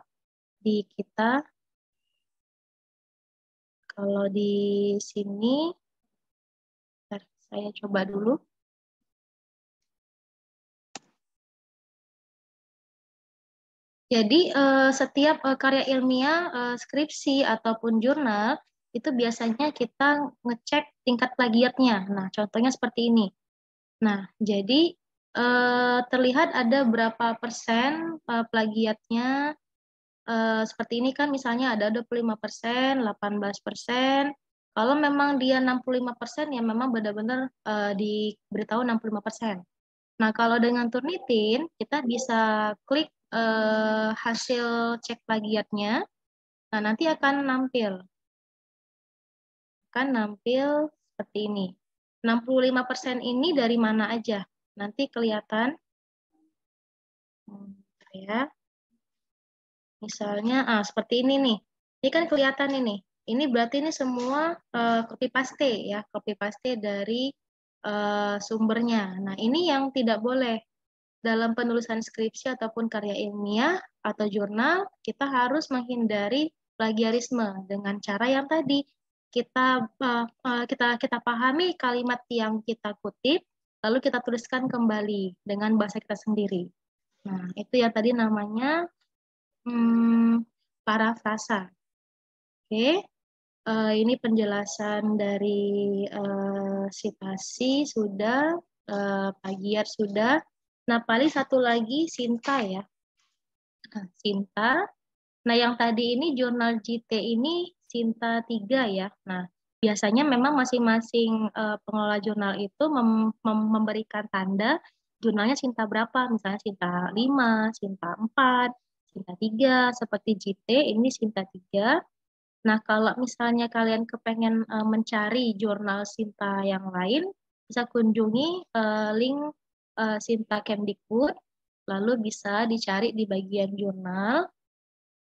di kita, kalau di sini, saya coba dulu. Jadi setiap karya ilmiah, skripsi ataupun jurnal itu biasanya kita ngecek tingkat plagiatnya. Nah, contohnya seperti ini. Nah, jadi terlihat ada berapa persen plagiatnya. Seperti ini kan misalnya ada 25%, 18%. Kalau memang dia 65% ya memang benar-benar diberitahu 65%. Nah, kalau dengan Turnitin, kita bisa klik hasil cek plagiatnya. Nah, nanti akan nampil. Seperti ini. 65% ini dari mana aja? Nanti kelihatan. Ya. Misalnya, seperti ini nih. Ini kan kelihatan ini. Ini berarti ini semua copy paste ya, copy paste dari sumbernya. Nah, ini yang tidak boleh. Dalam penulisan skripsi ataupun karya ilmiah atau jurnal, kita harus menghindari plagiarisme dengan cara yang tadi kita pahami kalimat yang kita kutip, lalu kita tuliskan kembali dengan bahasa kita sendiri. Nah, itu yang tadi namanya parafrasa. Oke, ini penjelasan dari sitasi sudah, plagiat sudah. Nah, paling satu lagi Sinta ya. Sinta. Nah, yang tadi ini jurnal JT ini Sinta 3 ya. Nah, biasanya memang masing-masing pengelola jurnal itu memberikan tanda jurnalnya Sinta berapa. Misalnya Sinta 5, Sinta 4, Sinta 3. Seperti JT ini Sinta 3. Nah, kalau misalnya kalian kepengen mencari jurnal Sinta yang lain, bisa kunjungi link Sinta Kemdikbud, lalu bisa dicari di bagian jurnal.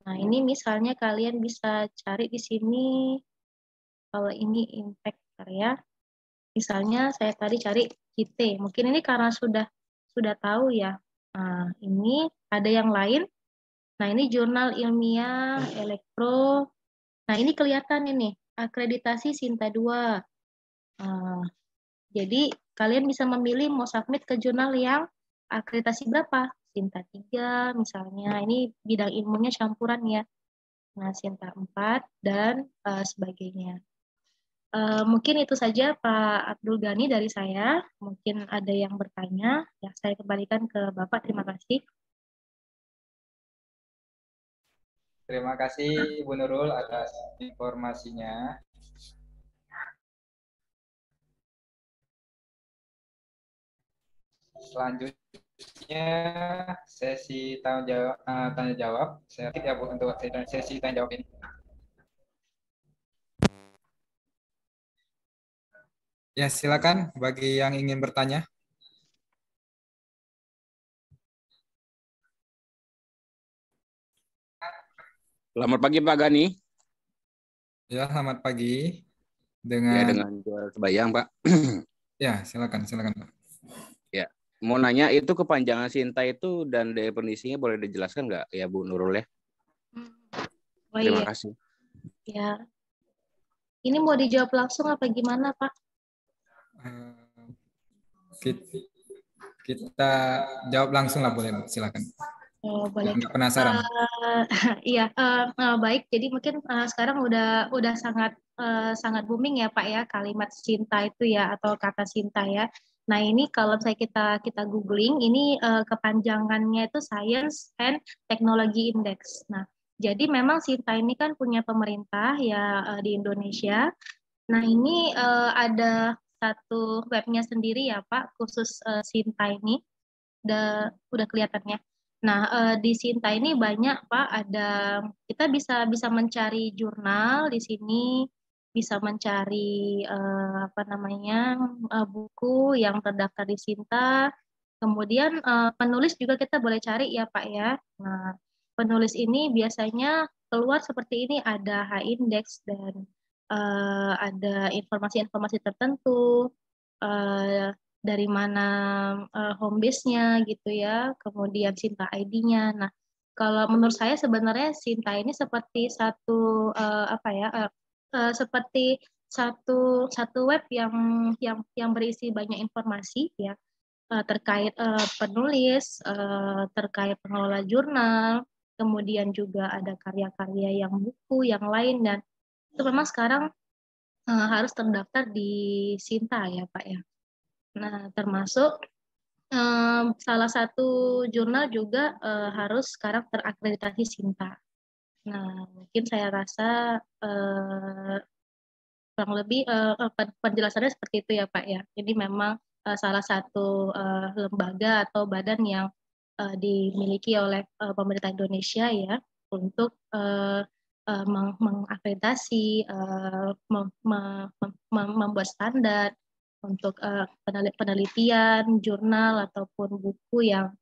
Nah, ini misalnya kalian bisa cari di sini, kalau ini impact karya. Misalnya saya tadi cari JT, mungkin ini karena sudah tahu ya. Nah, ini ada yang lain. Nah, ini jurnal ilmiah, elektro. Nah, ini kelihatan ini, akreditasi Sinta 2. Jadi kalian bisa memilih mau submit ke jurnal yang akreditasi berapa? Sinta 3 misalnya, ini bidang ilmunya campuran ya. Nah, Sinta 4 dan sebagainya. Mungkin itu saja Pak Abdul Ghani dari saya. Mungkin ada yang bertanya, ya saya kembalikan ke Bapak. Terima kasih. Terima kasih Ibu Nurul atas informasinya. Selanjutnya sesi tanya jawab. Saya ya Bu untuk sesi tanya jawab ini. Ya, silakan bagi yang ingin bertanya. Selamat pagi Pak Gani. Ya, selamat pagi. Ya, dengan jual Sebayang Pak. Ya, silakan Pak. Ya, mau nanya itu kepanjangan Sinta itu dan definisinya boleh dijelaskan nggak ya Bu Nurul ya? Terima kasih. Ya, ini mau dijawab langsung apa gimana Pak? Kita jawab langsung lah, boleh, silakan. Oh, boleh. Nggak penasaran. Iya, baik. Jadi mungkin sekarang udah sangat booming ya Pak ya kalimat cinta itu ya atau kata cinta ya. Nah ini kalau saya kita googling ini kepanjangannya itu Science and Technology Index. Nah jadi memang Sinta ini kan punya pemerintah ya di Indonesia. Nah ini ada satu webnya sendiri ya Pak khusus Sinta ini. Udah kelihatannya. Nah, di Sinta ini banyak Pak, kita bisa mencari jurnal di sini, bisa mencari apa namanya buku yang terdaftar di Sinta. Kemudian penulis juga kita boleh cari ya Pak ya. Nah, penulis ini biasanya keluar seperti ini, ada H-index dan ada informasi-informasi tertentu. Dari mana home base-nya gitu ya, kemudian Sinta ID-nya. Nah, kalau menurut saya sebenarnya Sinta ini seperti satu seperti satu web yang berisi banyak informasi ya terkait penulis, terkait pengelola jurnal, kemudian juga ada karya-karya yang buku yang lain, dan itu memang sekarang harus terdaftar di Sinta ya Pak ya. Nah, termasuk salah satu jurnal juga harus sekarang terakreditasi Sinta. Nah, mungkin saya rasa kurang lebih penjelasannya seperti itu ya Pak ya. Jadi memang salah satu lembaga atau badan yang dimiliki oleh pemerintah Indonesia ya untuk mengakreditasi, membuat standar untuk penelitian, jurnal ataupun buku yang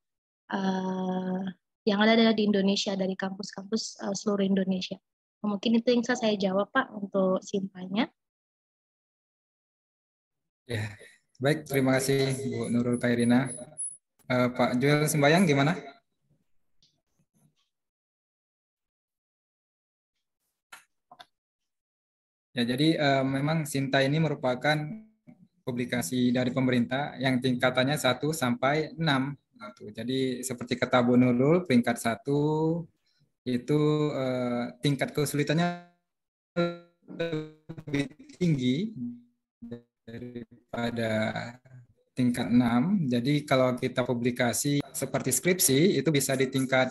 ada di Indonesia dari kampus-kampus seluruh Indonesia. Mungkin itu yang bisa saya jawab Pak untuk Sintanya. Ya, baik, terima kasih Bu Nurul Khairina. Pak Joel Sembayang gimana? Ya, jadi memang Sinta ini merupakan publikasi dari pemerintah yang tingkatannya 1 sampai 6. Jadi seperti kata Bu Nurul, peringkat 1 itu tingkat kesulitannya lebih tinggi daripada tingkat 6. Jadi kalau kita publikasi seperti skripsi itu bisa di tingkat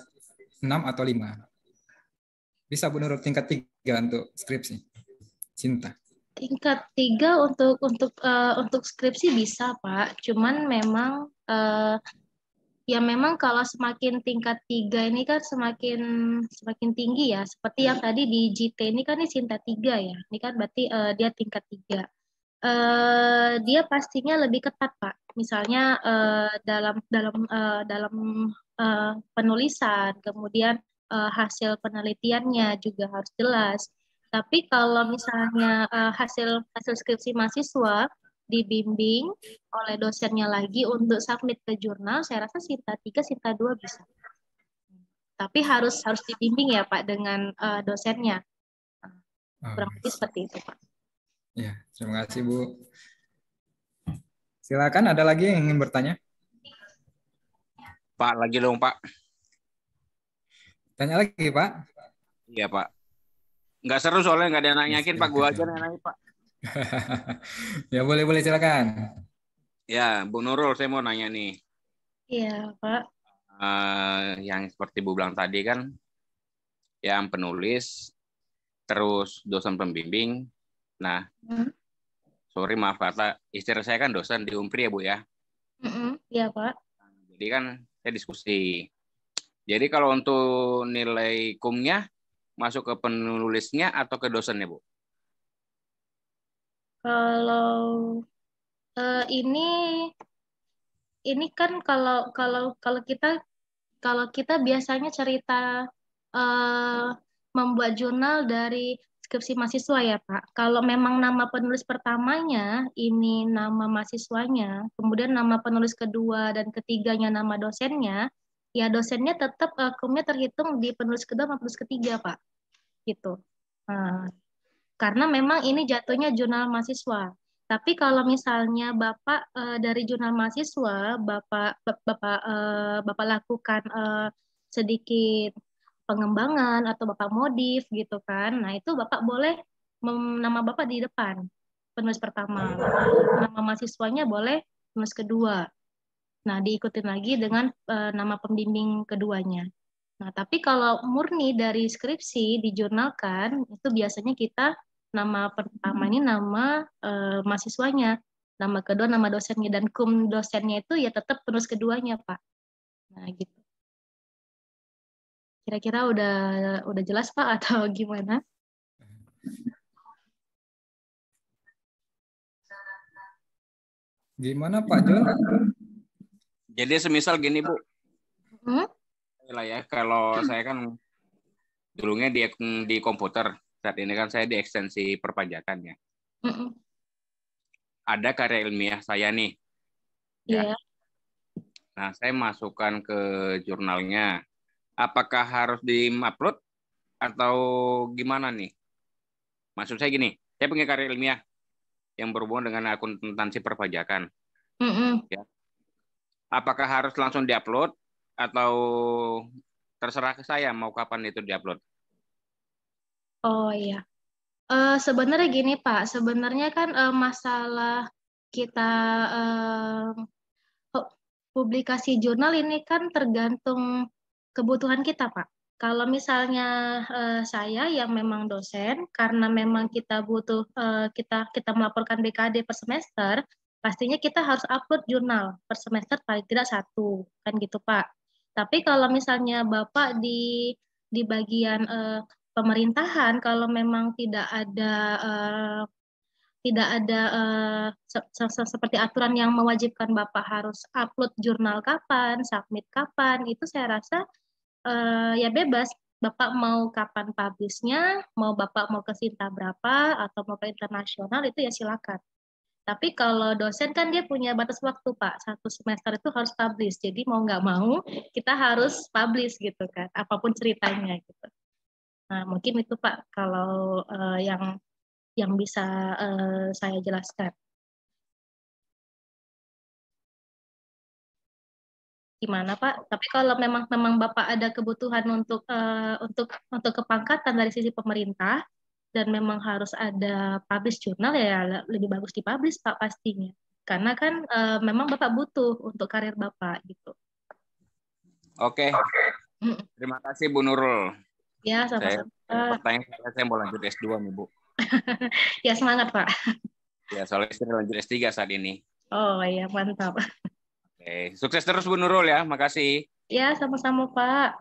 6 atau 5. Bisa Bu Nurul tingkat 3 untuk skripsi. Sinta. Tingkat 3 untuk skripsi bisa Pak. Cuman memang ya memang kalau semakin tingkat 3 ini kan semakin tinggi ya. Seperti yang tadi di JT ini kan ini Sinta 3 ya. Ini kan berarti dia tingkat 3. Dia pastinya lebih ketat Pak. Misalnya dalam penulisan, kemudian hasil penelitiannya juga harus jelas. Tapi kalau misalnya hasil skripsi mahasiswa dibimbing oleh dosennya lagi untuk submit ke jurnal, saya rasa Sinta 3, Sinta 2 bisa. Tapi harus dibimbing ya Pak dengan dosennya. Kurang lebih seperti itu Pak. Ya, terima kasih Bu. Silakan, ada lagi yang ingin bertanya? Pak, lagi dong Pak. Tanya lagi Pak. Iya Pak. Nggak seru soalnya nggak ada yang nanyakin Pak. Gua aja yang nanya Pak. Ya boleh silakan. Ya, Bu Nurul, saya mau nanya nih. Iya Pak. Yang seperti Bu bilang tadi kan, yang penulis, terus dosen pembimbing. Nah, sorry maaf kata, istri saya kan dosen di Umpri ya Bu ya. Iya Pak. Jadi kan saya diskusi. Jadi kalau untuk nilai kumnya masuk ke penulisnya atau ke dosennya Bu? Kalau ini kan kalau kita biasanya cerita membuat jurnal dari skripsi mahasiswa ya Pak. Kalau memang nama penulis pertamanya ini nama mahasiswanya, kemudian nama penulis kedua dan ketiganya nama dosennya, ya dosennya tetap kumnya terhitung di penulis kedua sama penulis ketiga Pak. Gitu. Nah, karena memang ini jatuhnya jurnal mahasiswa. Tapi kalau misalnya Bapak dari jurnal mahasiswa, Bapak lakukan sedikit pengembangan atau Bapak modif gitu kan. Nah, itu Bapak boleh nama Bapak di depan penulis pertama. Nama mahasiswanya boleh penulis kedua. Nah, diikutin lagi dengan nama pembimbing keduanya. Nah, tapi kalau murni dari skripsi dijurnalkan, itu biasanya kita nama pertama ini nama mahasiswanya, nama kedua nama dosennya, dan kum dosennya itu ya tetap penulis keduanya, Pak. Nah, gitu. Kira-kira udah jelas, Pak, atau gimana? Gimana Pak Jul? Jadi semisal gini Bu, lah ya, kalau saya kan dulunya di komputer, saat ini kan saya di ekstensi perpajakan ya. Ada karya ilmiah saya nih, ya. Nah, saya masukkan ke jurnalnya. Apakah harus di-upload atau gimana nih? Maksud saya gini, saya punya karya ilmiah yang berhubungan dengan akuntansi perpajakan. Ya. Apakah harus langsung di-upload atau terserah ke saya mau kapan itu diupload. Oh iya. Sebenarnya gini Pak, sebenarnya kan masalah kita publikasi jurnal ini kan tergantung kebutuhan kita Pak. Kalau misalnya saya yang memang dosen, karena memang kita butuh kita melaporkan BKD per semester, pastinya kita harus upload jurnal per semester paling tidak 1, kan gitu Pak. Tapi kalau misalnya Bapak di bagian pemerintahan, kalau memang tidak ada seperti aturan yang mewajibkan Bapak harus upload jurnal kapan, submit kapan, itu saya rasa ya bebas. Bapak mau kapan publish-nya, mau Bapak mau ke Sinta berapa, atau mau ke internasional, itu ya silakan. Tapi kalau dosen kan dia punya batas waktu, Pak. 1 semester itu harus publish. Jadi mau nggak mau, kita harus publish gitu kan, apapun ceritanya gitu. Nah, mungkin itu Pak, kalau yang bisa saya jelaskan. Gimana Pak? Tapi kalau memang Bapak ada kebutuhan untuk kepangkatan dari sisi pemerintah dan memang harus ada publish jurnal, ya lebih bagus dipublish Pak pastinya. Karena kan memang Bapak butuh untuk karir Bapak gitu. Oke. Terima kasih Bu Nurul. Ya, sama-sama. Pertanyaan saya mau lanjut S2 nih Bu. Ya, semangat Pak. Ya, soalnya saya lanjut S3 saat ini. Oh iya, mantap. Oke, sukses terus Bu Nurul ya. Makasih. Ya, sama-sama Pak.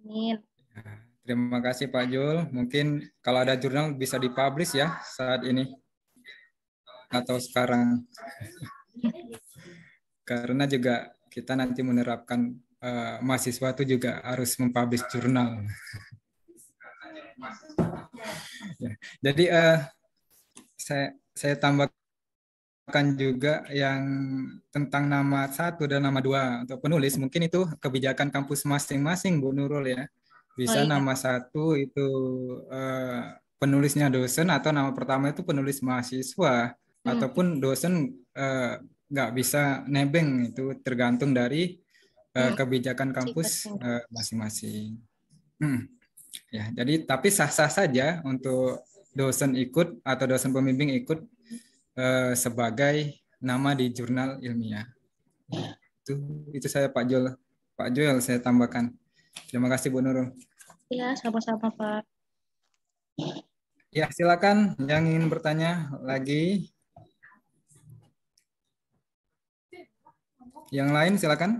Amin. Terima kasih Pak Jul. Mungkin kalau ada jurnal bisa dipublish ya saat ini atau sekarang. Karena juga kita nanti menerapkan mahasiswa itu juga harus mempublish jurnal. Ya, jadi saya tambahkan juga yang tentang nama 1 dan nama 2 untuk penulis. Mungkin itu kebijakan kampus masing-masing Bu Nurul ya. Bisa nama 1 itu penulisnya dosen, atau nama pertama itu penulis mahasiswa, ataupun dosen nggak bisa nebeng, itu tergantung dari kebijakan kampus masing-masing. Ya, jadi tapi sah-sah saja untuk dosen ikut atau dosen pembimbing ikut sebagai nama di jurnal ilmiah. Itu saya Pak Joel saya tambahkan. Terima kasih Bu Nurul. Ya, sama-sama Pak. Ya, silakan yang ingin bertanya lagi. Yang lain silakan.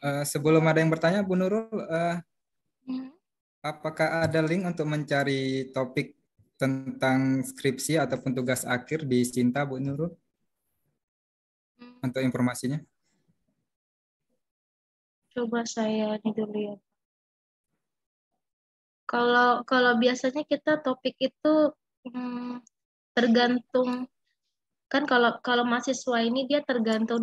Sebelum ada yang bertanya, Bu Nurul, apakah ada link untuk mencari topik tentang skripsi ataupun tugas akhir di Sinta, Bu Nurul? Untuk informasinya. Coba saya ini dulu ya. Kalau biasanya kita topik itu tergantung, kan kalau mahasiswa ini dia tergantung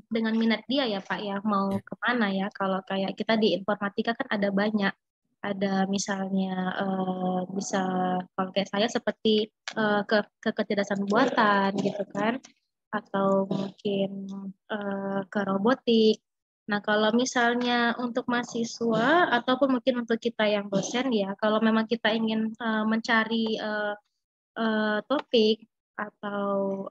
dengan minat dia ya Pak ya, mau kemana ya. Kalau kayak kita di informatika kan ada banyak, ada misalnya bisa, kalau kayak saya seperti ke kecerdasan buatan gitu kan, atau mungkin ke robotik. Nah, kalau misalnya untuk mahasiswa ataupun mungkin untuk kita yang dosen ya, kalau memang kita ingin mencari topik atau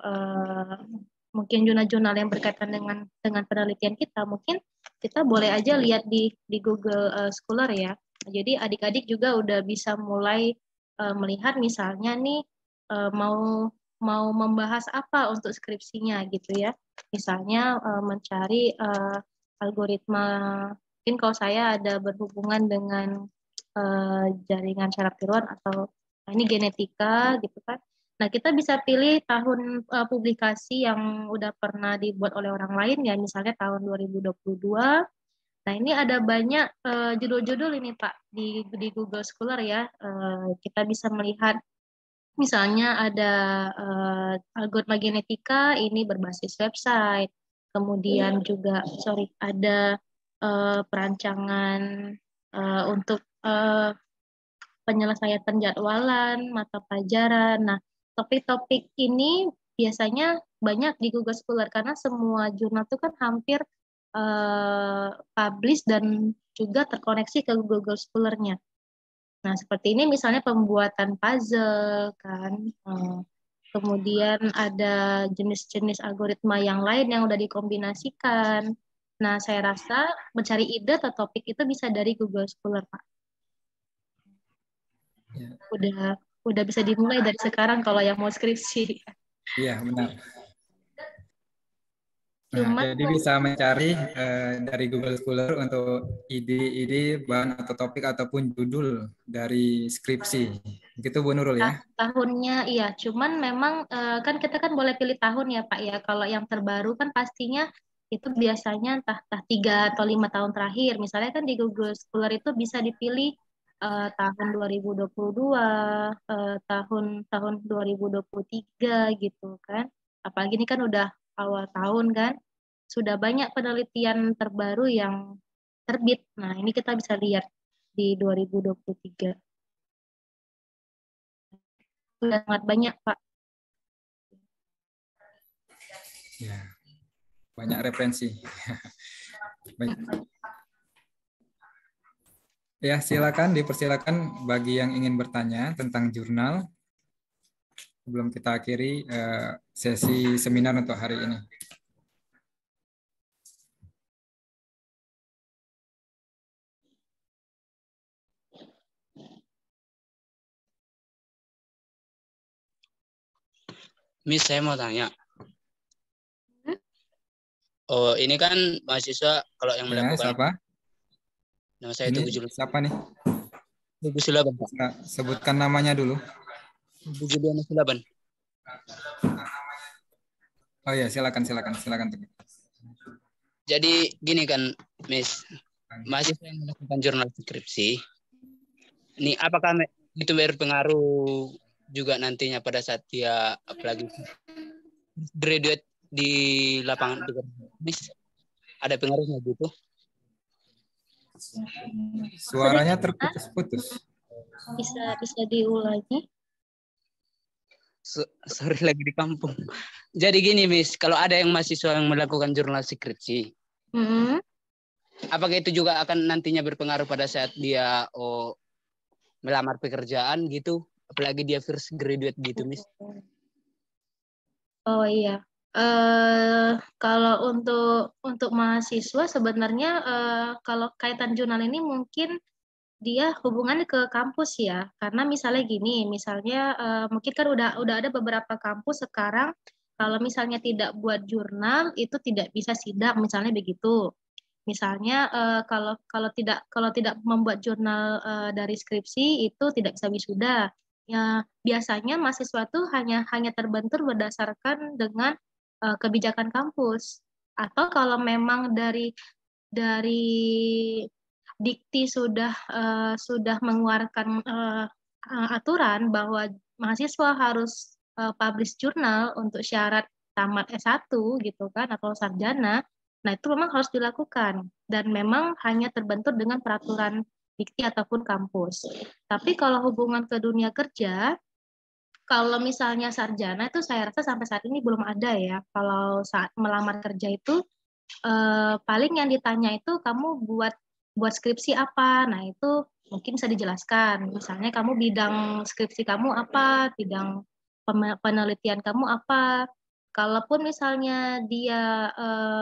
mungkin jurnal-jurnal yang berkaitan dengan penelitian kita, mungkin kita boleh aja lihat di Google Scholar ya. Jadi adik-adik juga udah bisa mulai melihat misalnya nih mau membahas apa untuk skripsinya gitu ya. Misalnya mencari algoritma, mungkin kalau saya ada berhubungan dengan jaringan saraf tiruan atau ini genetika gitu kan. Nah, kita bisa pilih tahun publikasi yang udah pernah dibuat oleh orang lain ya, misalnya tahun 2022. Nah, ini ada banyak judul-judul ini Pak di Google Scholar ya. Kita bisa melihat misalnya ada algoritma genetika ini berbasis website. Kemudian juga ada perancangan untuk penyelesaian penjadwalan, mata pelajaran. Nah, topik-topik ini biasanya banyak di Google Scholar karena semua jurnal itu kan hampir publish dan juga terkoneksi ke Google Scholar-nya. Nah, seperti ini misalnya pembuatan puzzle kan. Kemudian ada jenis-jenis algoritma yang lain yang udah dikombinasikan. Nah, saya rasa mencari ide atau topik itu bisa dari Google Scholar, Pak. Ya. Udah bisa dimulai dari sekarang kalau yang mau skripsi. Iya, benar. Nah, Cuman jadi bisa mencari dari Google Scholar untuk ide-ide bahan atau topik ataupun judul dari skripsi. Gitu Bu Nurul ya? tahunnya iya, cuman memang kan kita kan boleh pilih tahun ya Pak ya. Kalau yang terbaru kan pastinya itu biasanya entah 3 atau 5 tahun terakhir. Misalnya kan di Google Scholar itu bisa dipilih tahun 2022, tahun 2023 gitu kan. Apalagi ini kan udah awal tahun kan. Sudah banyak penelitian terbaru yang terbit. Nah, ini kita bisa lihat di 2023. Sudah sangat banyak, Pak. Ya, banyak referensi. Baik. Ya, silakan dipersilakan bagi yang ingin bertanya tentang jurnal sebelum kita akhiri sesi seminar untuk hari ini. Miss, saya mau tanya. Oh, ini kan mahasiswa kalau yang Ya, melakukan. siapa? Nama saya Ini Tugu Julian. siapa nih? Tugu Sulaban, Pak. Nah, sebutkan namanya dulu. Tugu Julian Sulaban. Oh ya, silakan. Jadi gini kan, Miss, mahasiswa yang melakukan jurnal skripsi, ini apakah itu berpengaruh juga nantinya pada saat dia apalagi graduate di lapangan pekerjaan, Miss? Ada pengaruhnya gitu? Suaranya terputus-putus. Bisa diulangi? Sorry, lagi di kampung. Jadi gini, Miss, kalau ada yang mahasiswa yang melakukan jurnal skripsi, apakah itu juga akan nantinya berpengaruh pada saat dia melamar pekerjaan gitu, apalagi dia first graduate gitu, Miss? Oh iya, kalau untuk mahasiswa sebenarnya kalau kaitan jurnal ini mungkin dia hubungannya ke kampus ya, karena misalnya gini, misalnya mungkin kan udah ada beberapa kampus sekarang kalau misalnya tidak buat jurnal itu tidak bisa sidang, misalnya begitu. Misalnya kalau tidak membuat jurnal dari skripsi itu tidak bisa wisuda. Ya, biasanya mahasiswa itu hanya terbentur berdasarkan dengan kebijakan kampus. Atau kalau memang dari Dikti sudah mengeluarkan aturan bahwa mahasiswa harus publish jurnal untuk syarat tamat S1 gitu kan atau sarjana. Nah, itu memang harus dilakukan dan memang hanya terbentur dengan peraturan dikti ataupun kampus. Tapi kalau hubungan ke dunia kerja, kalau misalnya sarjana itu saya rasa sampai saat ini belum ada ya. Kalau saat melamar kerja itu paling yang ditanya itu kamu buat skripsi apa? Nah, itu mungkin bisa dijelaskan. Misalnya kamu bidang skripsi kamu apa, bidang penelitian kamu apa. Kalaupun misalnya dia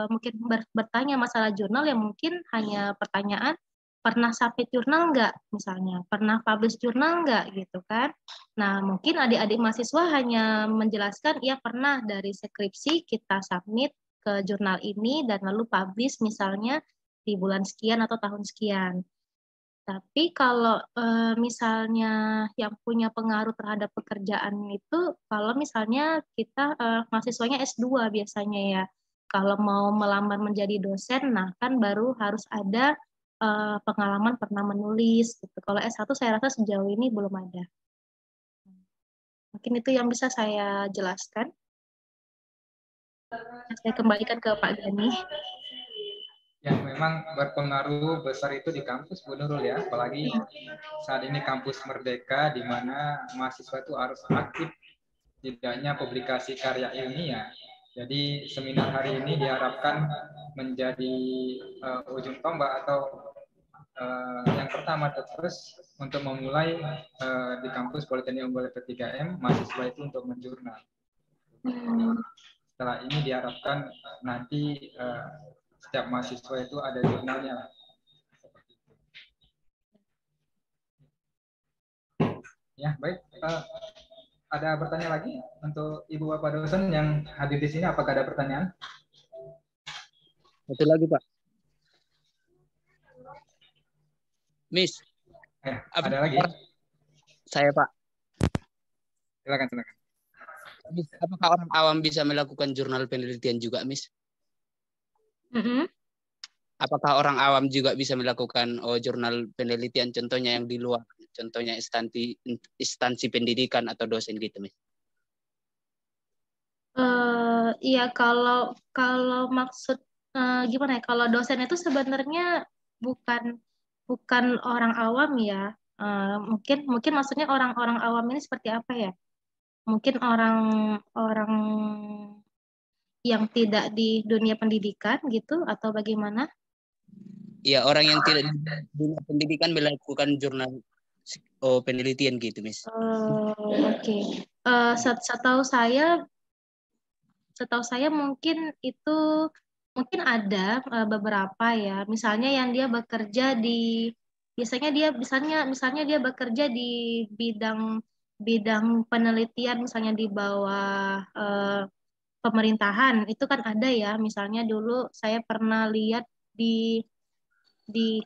mungkin bertanya masalah jurnal, ya mungkin hanya pertanyaan, pernah submit jurnal nggak misalnya, pernah publish jurnal nggak gitu kan. Nah, mungkin adik-adik mahasiswa hanya menjelaskan, ya pernah dari skripsi kita submit ke jurnal ini dan lalu publish misalnya di bulan sekian atau tahun sekian. Tapi kalau misalnya yang punya pengaruh terhadap pekerjaan itu, kalau misalnya kita mahasiswanya S2 biasanya ya, kalau mau melamar menjadi dosen, nah kan baru harus ada pengalaman pernah menulis. Gitu. Kalau S1 saya rasa sejauh ini belum ada. Mungkin itu yang bisa saya jelaskan. Saya kembalikan ke Pak Gani. yang memang berpengaruh besar itu di kampus, Bu Nurul ya, apalagi saat ini kampus merdeka di mana mahasiswa itu harus aktif, tidaknya publikasi karya ilmiah. Jadi seminar hari ini diharapkan menjadi ujung tombak atau yang pertama terus untuk memulai di kampus Politeknik Unggul LP3M mahasiswa itu untuk menjurnal. Setelah ini diharapkan nanti setiap mahasiswa itu ada jurnalnya. Ya, baik. Ada pertanyaan lagi untuk Ibu Bapak dosen yang hadir di sini? Apakah ada pertanyaan? Satu lagi, Pak. Miss. Ada lagi? Saya, Pak. Silakan, silakan. Miss, apakah orang awam bisa melakukan jurnal penelitian juga, Miss? Apakah orang awam juga bisa melakukan jurnal penelitian, contohnya yang di luar, contohnya instansi pendidikan atau dosen gitu, Miss? Iya, kalau maksud gimana ya? Kalau dosen itu sebenarnya bukan orang awam ya. Mungkin maksudnya orang-orang awam ini seperti apa ya? Mungkin orang yang tidak di dunia pendidikan gitu atau bagaimana? Iya, orang yang tidak di dunia pendidikan melakukan jurnal penelitian gitu, Miss. Oke. Setahu saya mungkin itu ada beberapa ya. Misalnya yang dia bekerja di misalnya dia bekerja di bidang penelitian misalnya di bawah pemerintahan itu kan ada ya. Misalnya dulu saya pernah lihat di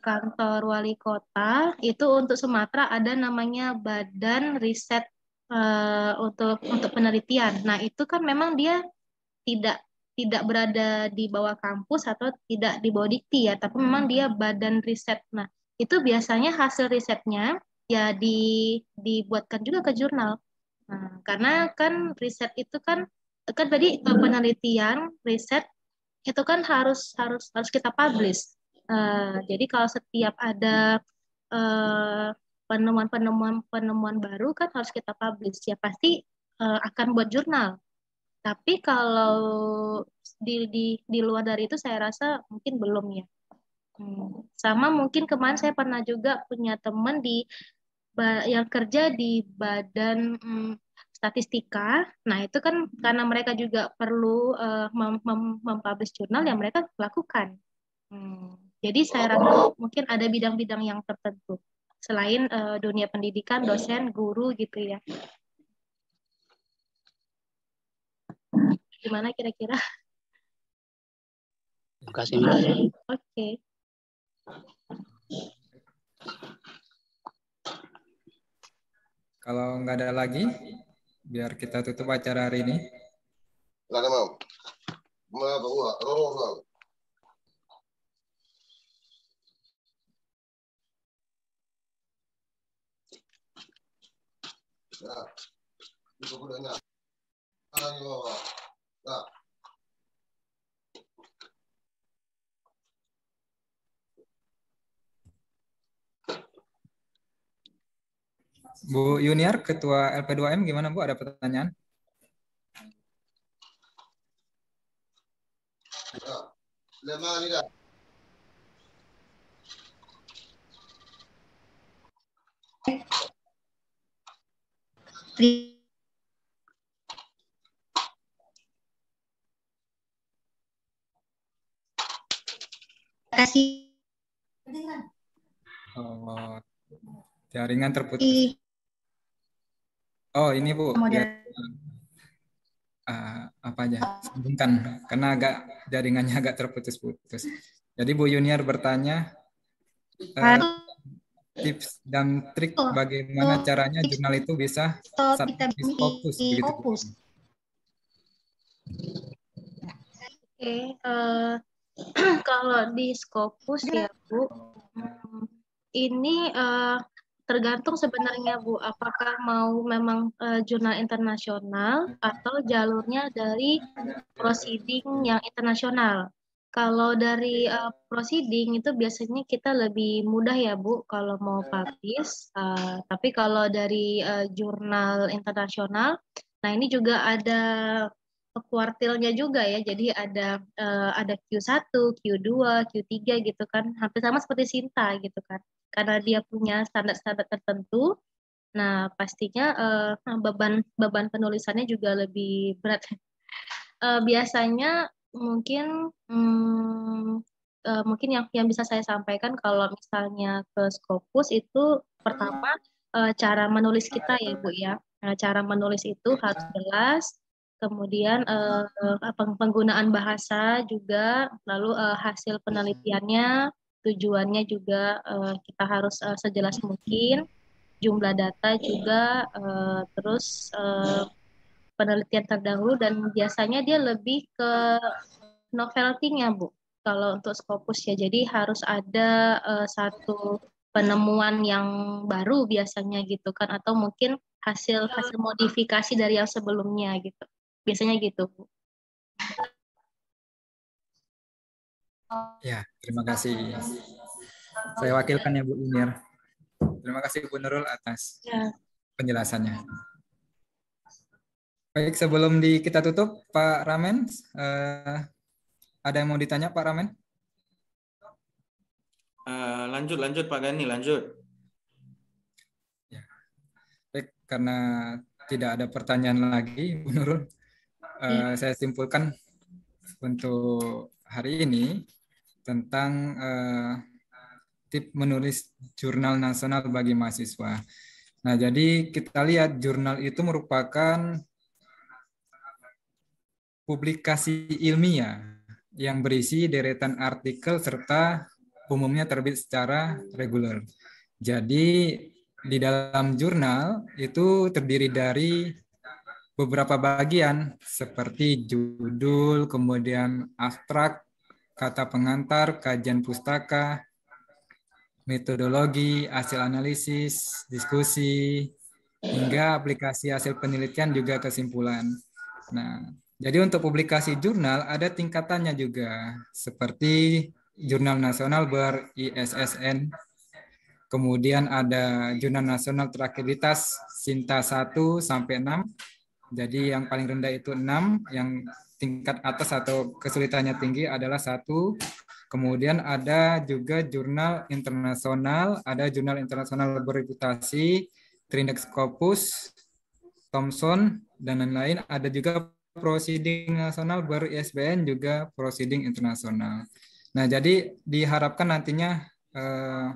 kantor wali kota itu untuk Sumatera ada namanya Badan Riset untuk penelitian. Nah, itu kan memang dia tidak berada di bawah kampus atau tidak di bawah dikti ya, tapi memang dia badan riset. Nah, itu biasanya hasil risetnya ya dibuatkan juga ke jurnal. Nah, karena kan riset itu kan tadi penelitian riset itu kan harus kita publish. Jadi kalau setiap ada penemuan baru kan harus kita publish ya pasti akan buat jurnal. Tapi kalau di luar dari itu saya rasa mungkin belum ya. Sama mungkin kemarin saya pernah juga punya teman yang kerja di badan statistika. Nah itu kan karena mereka juga perlu mempublish jurnal yang mereka lakukan. Jadi saya rasa mungkin ada bidang-bidang yang tertentu selain dunia pendidikan, dosen, guru gitu ya. Gimana kira-kira? Terima kasih, Mbak. Oke. Kalau nggak ada lagi, biar kita tutup acara hari ini. Nggak ada, Mam. Ya, itu kudanya. Ayo, nah. Bu Yuniar, Ketua LP2M, gimana Bu? Ada pertanyaan? Ya, lemah ini dah. Kasih. Oh, jaringan terputus. Oh, ini Bu. Apa aja? Sambungkan karena jaringannya agak terputus-putus. Jadi Bu Yuniar bertanya tips dan trik bagaimana caranya jurnal itu bisa fokus begitu. Oke, kalau di Scopus ya Bu, ini tergantung sebenarnya Bu, apakah mau memang jurnal internasional atau jalurnya dari proceeding yang internasional. Kalau dari proceeding itu biasanya kita lebih mudah ya Bu kalau mau publish. Tapi kalau dari jurnal internasional, nah ini juga ada kuartilnya juga ya. Jadi ada Q1, Q2, Q3 gitu kan. Hampir sama seperti Sinta gitu kan. Karena dia punya standar-standar tertentu. Nah, pastinya beban beban penulisannya juga lebih berat. Biasanya mungkin mungkin yang bisa saya sampaikan kalau misalnya ke Scopus itu pertama cara menulis kita ya Bu ya. Nah, cara menulis itu harus jelas, kemudian penggunaan bahasa juga, lalu hasil penelitiannya, tujuannya juga kita harus sejelas mungkin, jumlah data juga, terus penelitian terdahulu dan biasanya dia lebih ke novelty-nya, Bu. Kalau untuk Scopus ya, jadi harus ada satu penemuan yang baru biasanya gitu kan, atau mungkin hasil modifikasi dari yang sebelumnya gitu. Biasanya gitu, Bu. Ya, terima kasih. Saya wakilkan ya Bu Yuniar. Terima kasih Bu Nurul atas penjelasannya. Baik, sebelum kita tutup, Pak Ramen, ada yang mau ditanya Pak Ramen? Lanjut Pak Gani, lanjut. Ya. Baik, karena tidak ada pertanyaan lagi, Bu Nurul, saya simpulkan untuk hari ini tentang tip menulis jurnal nasional bagi mahasiswa. Nah, jadi kita lihat jurnal itu merupakan publikasi ilmiah yang berisi deretan artikel serta umumnya terbit secara reguler. Jadi di dalam jurnal itu terdiri dari beberapa bagian seperti judul, kemudian abstrak, kata pengantar, kajian pustaka, metodologi, hasil analisis, diskusi, hingga aplikasi hasil penelitian juga kesimpulan. Nah, jadi untuk publikasi jurnal ada tingkatannya juga, seperti jurnal nasional ber-ISSN, kemudian ada jurnal nasional terakreditas Sinta 1 sampai 6. Jadi yang paling rendah itu 6, yang tingkat atas atau kesulitannya tinggi adalah 1. Kemudian ada juga jurnal internasional, ada jurnal internasional berreputasi, Trindex Scopus, Thomson, dan lain-lain. Ada juga proceeding nasional ber-ISBN, juga proceeding internasional. Nah, jadi diharapkan nantinya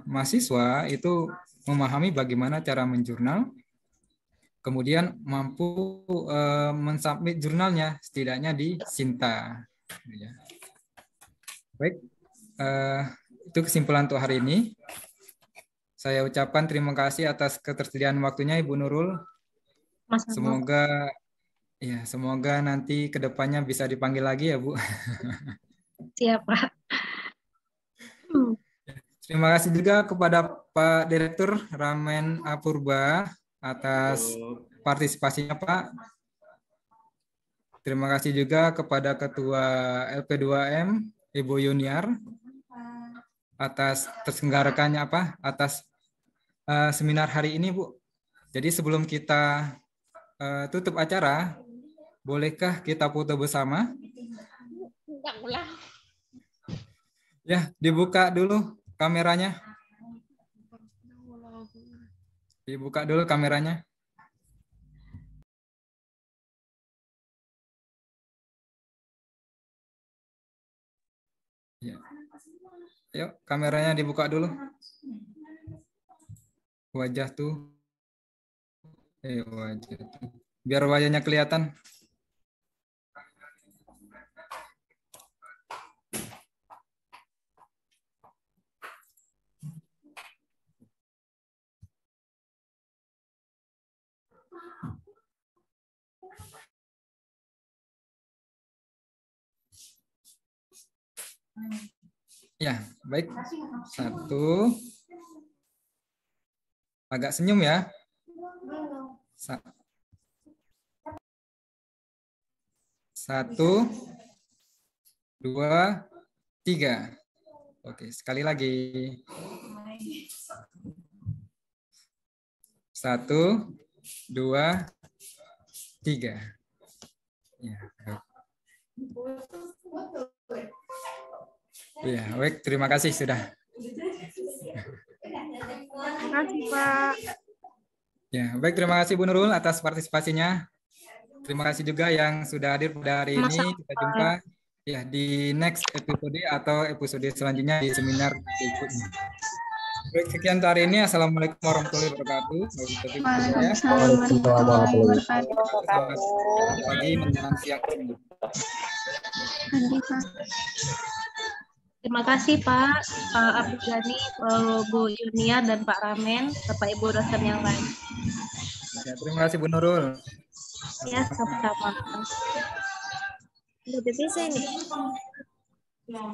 mahasiswa itu memahami bagaimana cara menjurnal, kemudian mampu mensubmit jurnalnya setidaknya di Sinta. Baik, itu kesimpulan untuk hari ini. Saya ucapkan terima kasih atas ketersediaan waktunya Ibu Nurul. Semoga nanti kedepannya bisa dipanggil lagi ya Bu. Siap Pak. Terima kasih juga kepada Pak Direktur Ramen Apurba atas partisipasinya Pak. Terima kasih juga kepada Ketua LP2M Ibu Yuniar atas terselenggarakannya atas seminar hari ini Bu. Jadi sebelum kita tutup acara, bolehkah kita foto bersama? Ya, dibuka dulu kameranya. Dibuka dulu kameranya. Ya. Yuk, kameranya dibuka dulu. Wajah tuh. Wajah tuh. Biar wajahnya kelihatan. Ya, baik. 1. Agak senyum ya. 1, 2, 3. Oke, sekali lagi. 1, 2, 3. Ya, ya, baik. Terima kasih sudah. Terima kasih, Pak. Ya, baik. Terima kasih Bu Nurul atas partisipasinya. Terima kasih juga yang sudah hadir pada hari ini. Kita jumpa ya di next episode atau episode selanjutnya di seminar berikutnya. Baik, sekian untuk hari ini. Assalamualaikum warahmatullahi wabarakatuh. Selamat pagi menjelang siang. Terima kasih Pak Abdul Ghani, Bu Yunia, dan Pak Ramen, Bapak Ibu dosen yang lain. Ya, terima kasih Bu Nurul. Ya, sama-sama. Udah bisa ini. Ya.